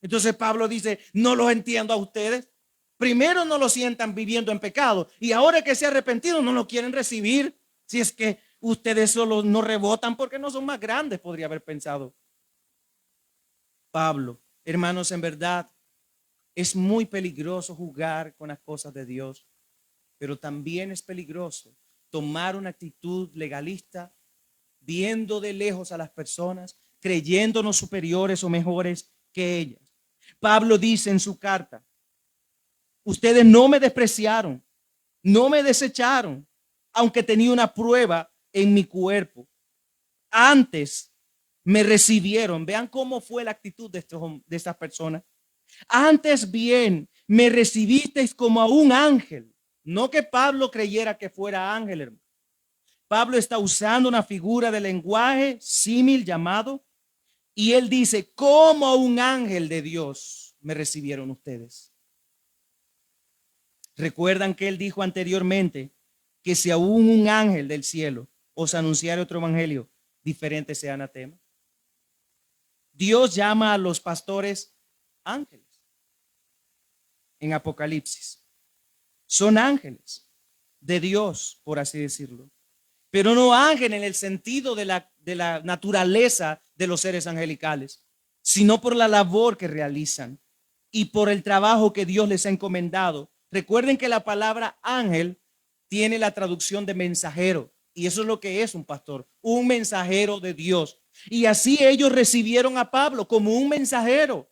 Entonces Pablo dice, no los entiendo a ustedes. Primero no lo sientan viviendo en pecado y ahora que se ha arrepentido no lo quieren recibir. Si es que ustedes solo no rebotan porque no son más grandes, podría haber pensado Pablo. Hermanos, en verdad es muy peligroso jugar con las cosas de Dios, pero también es peligroso tomar una actitud legalista, viendo de lejos a las personas, creyéndonos superiores o mejores que ellas. Pablo dice en su carta, ustedes no me despreciaron, no me desecharon, aunque tenía una prueba en mi cuerpo. Antes me recibieron. Vean cómo fue la actitud de estas personas. Antes bien me recibisteis como a un ángel. No que Pablo creyera que fuera ángel, hermano. Pablo está usando una figura de lenguaje símil llamado, y él dice, como a un ángel de Dios me recibieron ustedes. Recuerdan que él dijo anteriormente que si aún un ángel del cielo os anunciara otro evangelio diferente, sea anatema. Dios llama a los pastores ángeles en Apocalipsis. Son ángeles de Dios, por así decirlo, pero no ángel en el sentido de la naturaleza de los seres angelicales, sino por la labor que realizan y por el trabajo que Dios les ha encomendado. Recuerden que la palabra ángel tiene la traducción de mensajero, y eso es lo que es un pastor, un mensajero de Dios. Y así ellos recibieron a Pablo como un mensajero,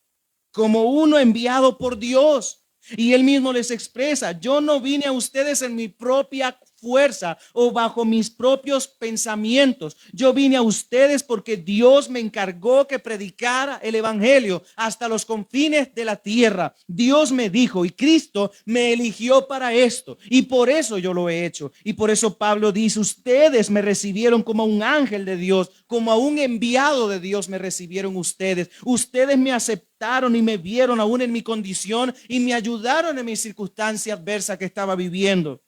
como uno enviado por Dios. Y él mismo les expresa, yo no vine a ustedes en mi propia fuerza o bajo mis propios pensamientos. Yo vine a ustedes porque Dios me encargó que predicara el evangelio hasta los confines de la tierra. Dios me dijo y Cristo me eligió para esto, y por eso yo lo he hecho. Y por eso Pablo dice, ustedes me recibieron como a un ángel de Dios, como a un enviado de Dios me recibieron ustedes. Ustedes me aceptaron y me vieron aún en mi condición y me ayudaron en mi circunstancia adversa que estaba viviendo.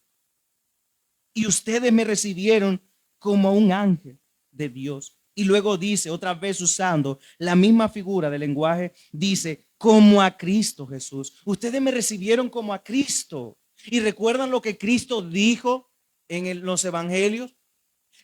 Y ustedes me recibieron como a un ángel de Dios. Y luego dice, otra vez usando la misma figura de lenguaje, dice, como a Cristo Jesús. Ustedes me recibieron como a Cristo. Y recuerdan lo que Cristo dijo en los evangelios,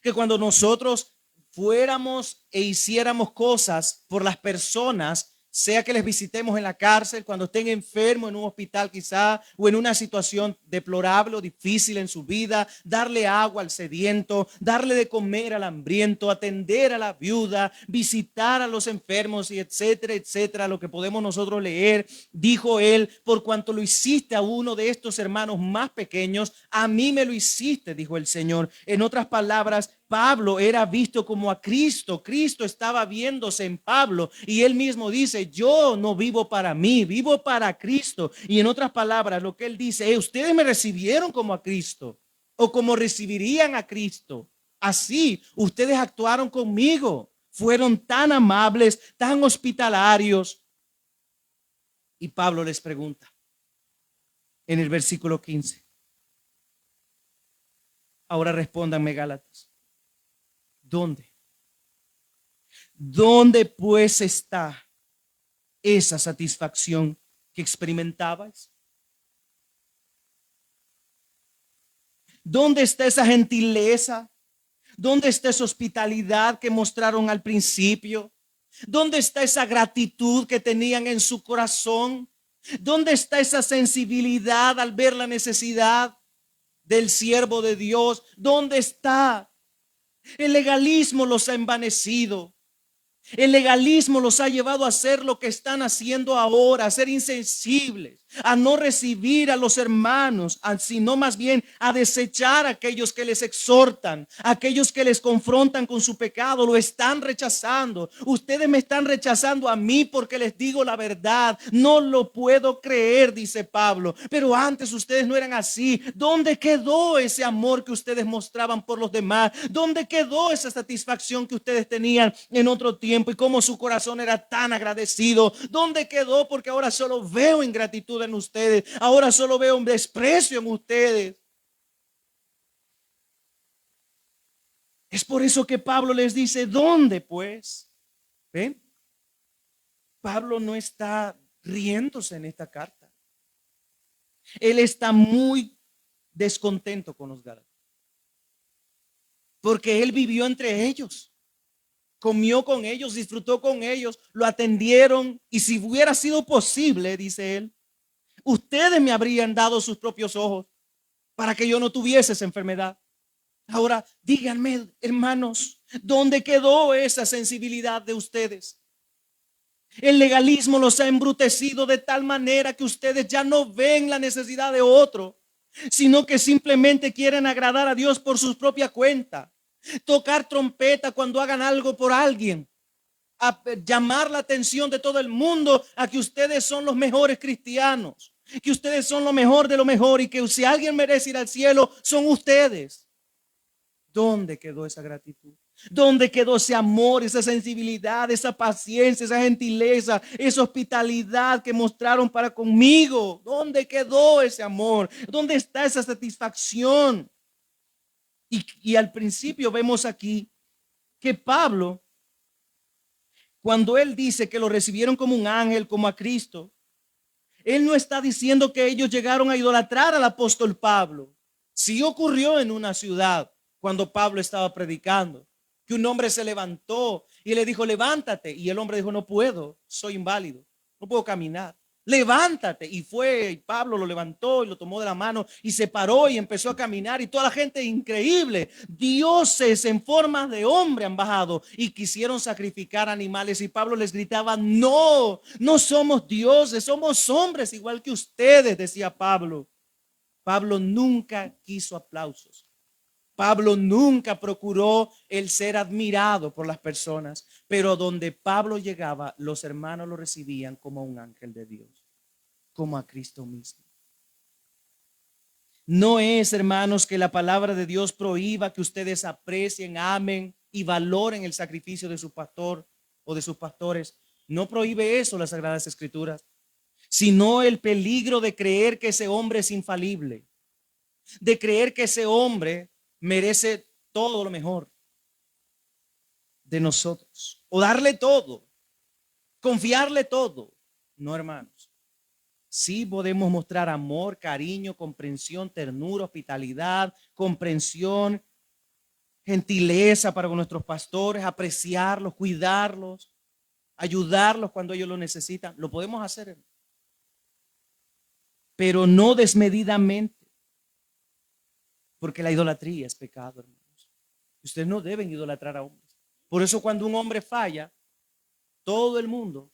que cuando nosotros fuéramos e hiciéramos cosas por las personas sea que les visitemos en la cárcel, cuando estén enfermos en un hospital quizá, o en una situación deplorable o difícil en su vida, darle agua al sediento, darle de comer al hambriento, atender a la viuda, visitar a los enfermos y etcétera, etcétera, lo que podemos nosotros leer. Dijo él, por cuanto lo hiciste a uno de estos hermanos más pequeños, a mí me lo hiciste, dijo el Señor. En otras palabras, Pablo era visto como a Cristo. Cristo estaba viéndose en Pablo y él mismo dice, yo no vivo para mí, vivo para Cristo. Y en otras palabras, lo que él dice, ustedes me recibieron como a Cristo o como recibirían a Cristo. Así, ustedes actuaron conmigo, fueron tan amables, tan hospitalarios. Y Pablo les pregunta en el versículo 15. Ahora respóndanme, Gálatas. ¿Dónde? ¿Dónde pues está esa satisfacción que experimentabais? ¿Dónde está esa gentileza? ¿Dónde está esa hospitalidad que mostraron al principio? ¿Dónde está esa gratitud que tenían en su corazón? ¿Dónde está esa sensibilidad al ver la necesidad del siervo de Dios? ¿Dónde está? El legalismo los ha envanecido. El legalismo los ha llevado a hacer lo que están haciendo ahora, a ser insensibles, a no recibir a los hermanos, sino más bien a desechar a aquellos que les exhortan, a aquellos que les confrontan con su pecado. Lo están rechazando. Ustedes me están rechazando a mí porque les digo la verdad. No lo puedo creer, dice Pablo. Pero antes ustedes no eran así. ¿Dónde quedó ese amor que ustedes mostraban por los demás? ¿Dónde quedó esa satisfacción que ustedes tenían en otro tiempo? Y cómo su corazón era tan agradecido. ¿Dónde quedó? Porque ahora solo veo ingratitud en ustedes. Ahora solo veo un desprecio en ustedes. Es por eso que Pablo les dice, ¿dónde pues? ¿Ven? Pablo no está riéndose en esta carta. Él está muy descontento con los Gálatas. Porque él vivió entre ellos. Comió con ellos, disfrutó con ellos, lo atendieron. Y si hubiera sido posible, dice él, ustedes me habrían dado sus propios ojos para que yo no tuviese esa enfermedad. Ahora, díganme, hermanos, ¿dónde quedó esa sensibilidad de ustedes? El legalismo los ha embrutecido de tal manera que ustedes ya no ven la necesidad de otro, sino que simplemente quieren agradar a Dios por su propia cuenta. Tocar trompeta cuando hagan algo por alguien, a llamar la atención de todo el mundo a que ustedes son los mejores cristianos, que ustedes son lo mejor de lo mejor y que si alguien merece ir al cielo son ustedes. ¿Dónde quedó esa gratitud? ¿Dónde quedó ese amor, esa sensibilidad, esa paciencia, esa gentileza, esa hospitalidad que mostraron para conmigo? ¿Dónde quedó ese amor? ¿Dónde está esa satisfacción? Y al principio vemos aquí que Pablo, cuando él dice que lo recibieron como un ángel, como a Cristo, él no está diciendo que ellos llegaron a idolatrar al apóstol Pablo. Sí ocurrió en una ciudad cuando Pablo estaba predicando, que un hombre se levantó y le dijo, levántate. Y el hombre dijo, no puedo, soy inválido, no puedo caminar. Levántate. Y fue, y Pablo lo levantó y lo tomó de la mano y se paró y empezó a caminar. Y toda la gente, increíble, dioses en forma de hombre han bajado y quisieron sacrificar animales. Y Pablo les gritaba, no, no somos dioses, somos hombres igual que ustedes, decía Pablo. Pablo nunca quiso aplausos. Pablo nunca procuró el ser admirado por las personas, pero donde Pablo llegaba, los hermanos lo recibían como un ángel de Dios, como a Cristo mismo. No es, hermanos, que la palabra de Dios prohíba que ustedes aprecien, amen y valoren el sacrificio de su pastor o de sus pastores. No prohíbe eso las Sagradas Escrituras, sino el peligro de creer que ese hombre es infalible, de creer que ese hombre merece todo lo mejor de nosotros o darle todo, confiarle todo. No, hermanos. Sí podemos mostrar amor, cariño, comprensión, ternura, hospitalidad, comprensión, gentileza para con nuestros pastores, apreciarlos, cuidarlos. ayudarlos cuando ellos lo necesitan. Lo podemos hacer, hermano, pero no desmedidamente, porque la idolatría es pecado, hermanos. Ustedes no deben idolatrar a hombres. Por eso cuando un hombre falla, todo el mundo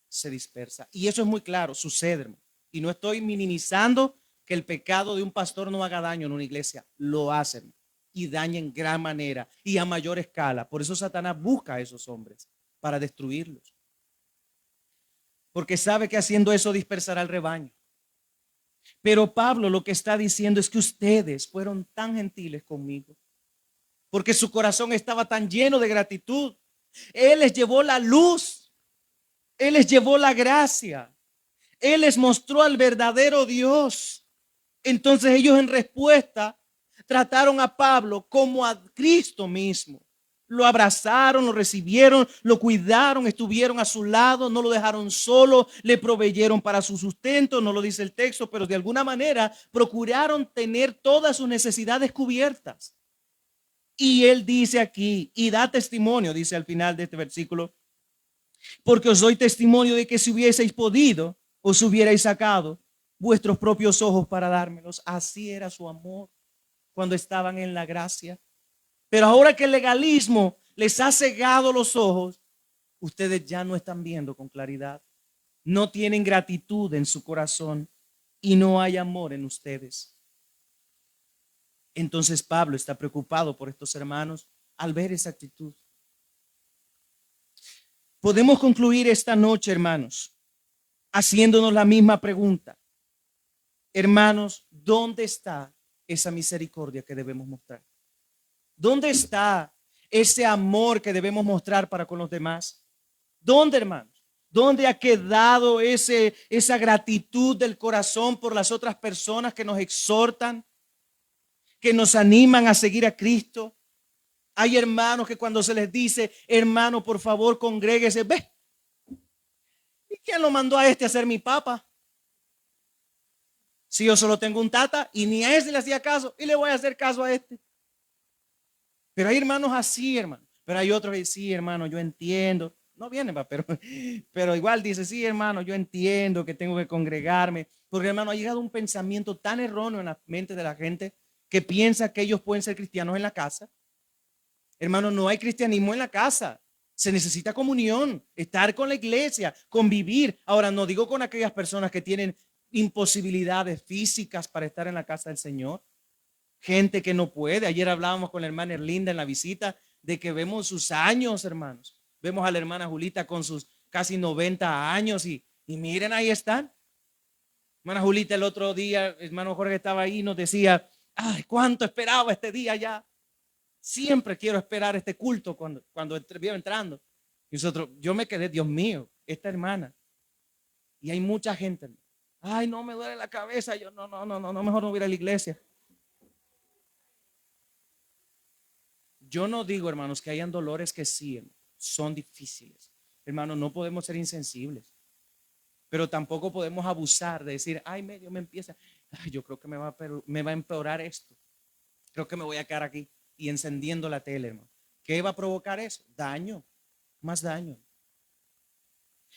se dispersa. Y eso es muy claro, sucede, hermano. Y no estoy minimizando que el pecado de un pastor no haga daño en una iglesia. Lo hacen y daña en gran manera y a mayor escala. Por eso Satanás busca a esos hombres para destruirlos. Porque sabe que haciendo eso dispersará el rebaño. Pero Pablo lo que está diciendo es que ustedes fueron tan gentiles conmigo, porque su corazón estaba tan lleno de gratitud. Él les llevó la luz, Él les llevó la gracia, Él les mostró al verdadero Dios. Entonces ellos en respuesta trataron a Pablo como a Cristo mismo. Lo abrazaron, lo recibieron, lo cuidaron, estuvieron a su lado, no lo dejaron solo, le proveyeron para su sustento, no lo dice el texto, pero de alguna manera procuraron tener todas sus necesidades cubiertas. Y él dice aquí, y da testimonio, dice al final de este versículo, porque os doy testimonio de que si hubieseis podido, os hubierais sacado vuestros propios ojos para dármelos. Así era su amor cuando estaban en la gracia. Pero ahora que el legalismo les ha cegado los ojos, ustedes ya no están viendo con claridad. No tienen gratitud en su corazón y no hay amor en ustedes. Entonces Pablo está preocupado por estos hermanos al ver esa actitud. Podemos concluir esta noche, hermanos, haciéndonos la misma pregunta. Hermanos, ¿dónde está esa misericordia que debemos mostrar? ¿Dónde está ese amor que debemos mostrar para con los demás? ¿Dónde, hermanos? ¿Dónde ha quedado esa gratitud del corazón por las otras personas que nos exhortan, que nos animan a seguir a Cristo? Hay hermanos que cuando se les dice, hermano, por favor, congréguese, ve, ¿y quién lo mandó a este a ser mi papa? Si yo solo tengo un tata y ni a ese le hacía caso y le voy a hacer caso a este. Pero hay hermanos así, hermano. Pero hay otros que sí, hermano, yo entiendo. No vienen, pero igual dice, sí, hermano, yo entiendo que tengo que congregarme. Porque, hermano, ha llegado un pensamiento tan erróneo en la mente de la gente que piensa que ellos pueden ser cristianos en la casa. Hermano, no hay cristianismo en la casa. Se necesita comunión, estar con la iglesia, convivir. Ahora, no digo con aquellas personas que tienen imposibilidades físicas para estar en la casa del Señor. Gente que no puede. Ayer hablábamos con la hermana Erlinda en la visita de que vemos sus años, hermanos. Vemos a la hermana Julita con sus casi 90 años y miren, ahí están. Hermana Julita el otro día, hermano Jorge estaba ahí y nos decía, ay, cuánto esperaba este día ya. Siempre quiero esperar este culto cuando vio entrando. Y nosotros, yo me quedé, Dios mío, esta hermana. Y hay mucha gente. Ay, no me duele la cabeza. Yo no, mejor no voy a ir a la iglesia. Yo no digo, hermanos, que hayan dolores que sí son difíciles. Hermanos, no podemos ser insensibles. Pero tampoco podemos abusar de decir, ay, medio me empieza. Ay, yo creo que me va a empeorar esto. Creo que me voy a quedar aquí y encendiendo la tele, hermano. ¿Qué va a provocar eso? Daño, más daño.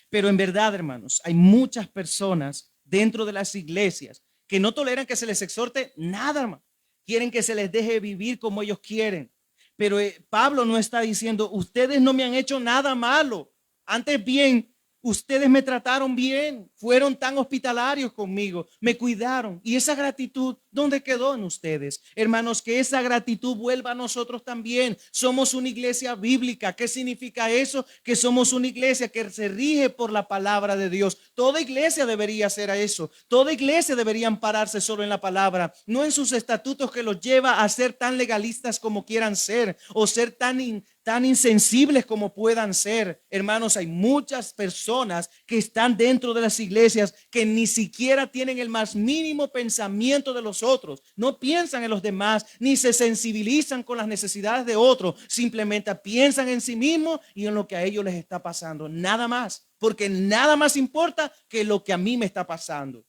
Pero en verdad, hermanos, hay muchas personas dentro de las iglesias que no toleran que se les exhorte nada, hermano. Quieren que se les deje vivir como ellos quieren. Pero Pablo no está diciendo, ustedes no me han hecho nada malo. Antes bien, ustedes me trataron bien, fueron tan hospitalarios conmigo, me cuidaron. Y esa gratitud, ¿dónde quedó en ustedes? Hermanos, que esa gratitud vuelva a nosotros también. Somos una iglesia bíblica. ¿Qué significa eso? Que somos una iglesia que se rige por la palabra de Dios. Toda iglesia debería hacer eso. Toda iglesia debería ampararse solo en la palabra, no en sus estatutos que los lleva a ser tan legalistas como quieran ser o ser tan insensibles como puedan ser. Hermanos, hay muchas personas que están dentro de las iglesias que ni siquiera tienen el más mínimo pensamiento de los otros. No piensan en los demás, ni se sensibilizan con las necesidades de otros. Simplemente piensan en sí mismos y en lo que a ellos les está pasando. Nada más, porque nada más importa que lo que a mí me está pasando.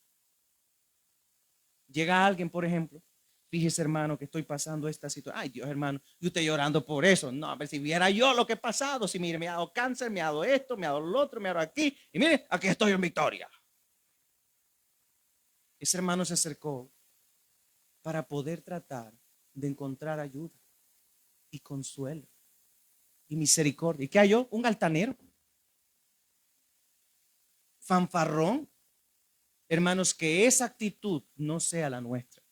Llega alguien, por ejemplo, Fíjese, hermano, que estoy pasando esta situación. Ay, Dios, hermano, y usted llorando por eso. No, a ver si viera yo lo que he pasado. Si mire, me ha dado cáncer, me ha dado esto, me ha dado lo otro, me ha dado aquí. Y mire, aquí estoy en victoria. Ese hermano se acercó para poder tratar de encontrar ayuda y consuelo y misericordia. ¿Y qué halló? Un altanero, fanfarrón. Hermanos, que esa actitud no sea la nuestra,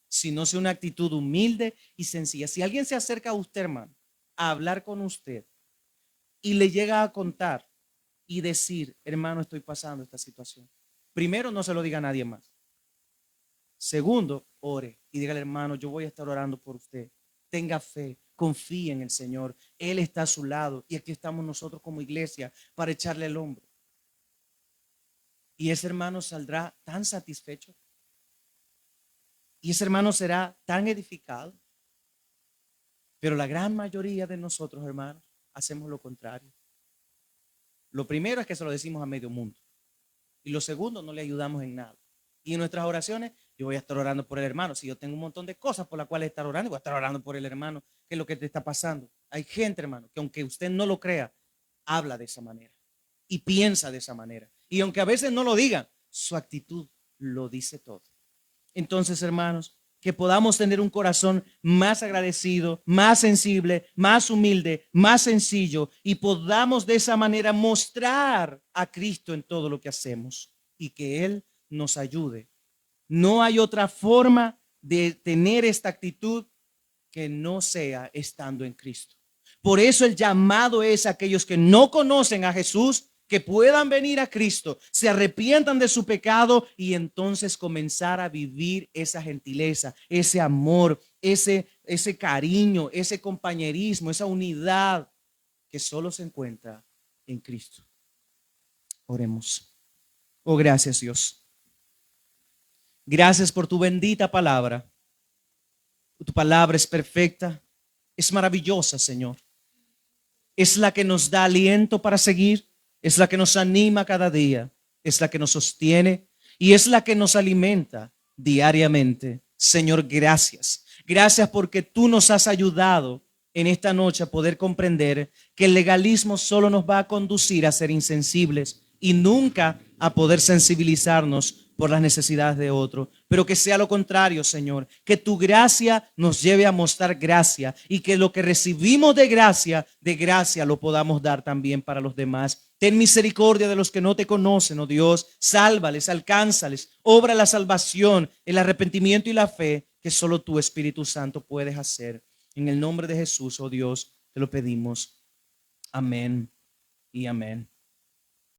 sino sea una actitud humilde y sencilla. Si alguien se acerca a usted, hermano, a hablar con usted y le llega a contar y decir, hermano, estoy pasando esta situación, primero, no se lo diga a nadie más. Segundo, ore y dígale, hermano, yo voy a estar orando por usted. Tenga fe, confíe en el Señor. Él está a su lado y aquí estamos nosotros como iglesia para echarle el hombro. Y ese hermano saldrá tan satisfecho. Y ese hermano será tan edificado. Pero la gran mayoría de nosotros, hermanos, hacemos lo contrario. Lo primero es que se lo decimos a medio mundo. Y lo segundo, no le ayudamos en nada. Y en nuestras oraciones, yo voy a estar orando por el hermano. Si yo tengo un montón de cosas por las cuales estar orando, voy a estar orando por el hermano. ¿Qué es lo que te está pasando? Hay gente, hermano, que aunque usted no lo crea, habla de esa manera y piensa de esa manera. Y aunque a veces no lo digan, su actitud lo dice todo. Entonces, hermanos, que podamos tener un corazón más agradecido, más sensible, más humilde, más sencillo y podamos de esa manera mostrar a Cristo en todo lo que hacemos y que Él nos ayude. No hay otra forma de tener esta actitud que no sea estando en Cristo. Por eso el llamado es a aquellos que no conocen a Jesús, que puedan venir a Cristo, se arrepientan de su pecado y entonces comenzar a vivir esa gentileza, ese amor, ese cariño, ese compañerismo, esa unidad que solo se encuentra en Cristo. Oremos. Oh, gracias, Dios. Gracias por tu bendita palabra. Tu palabra es perfecta, es maravillosa, Señor. Es la que nos da aliento para seguir, es la que nos anima cada día, es la que nos sostiene y es la que nos alimenta diariamente. Señor, gracias. Gracias porque tú nos has ayudado en esta noche a poder comprender que el legalismo solo nos va a conducir a ser insensibles y nunca a poder sensibilizarnos por las necesidades de otro, pero que sea lo contrario, Señor, que tu gracia nos lleve a mostrar gracia y que lo que recibimos de gracia lo podamos dar también para los demás. Ten misericordia de los que no te conocen, oh Dios, sálvales, alcánzales, obra la salvación, el arrepentimiento y la fe que solo tu Espíritu Santo puedes hacer. En el nombre de Jesús, oh Dios, te lo pedimos. Amén y amén.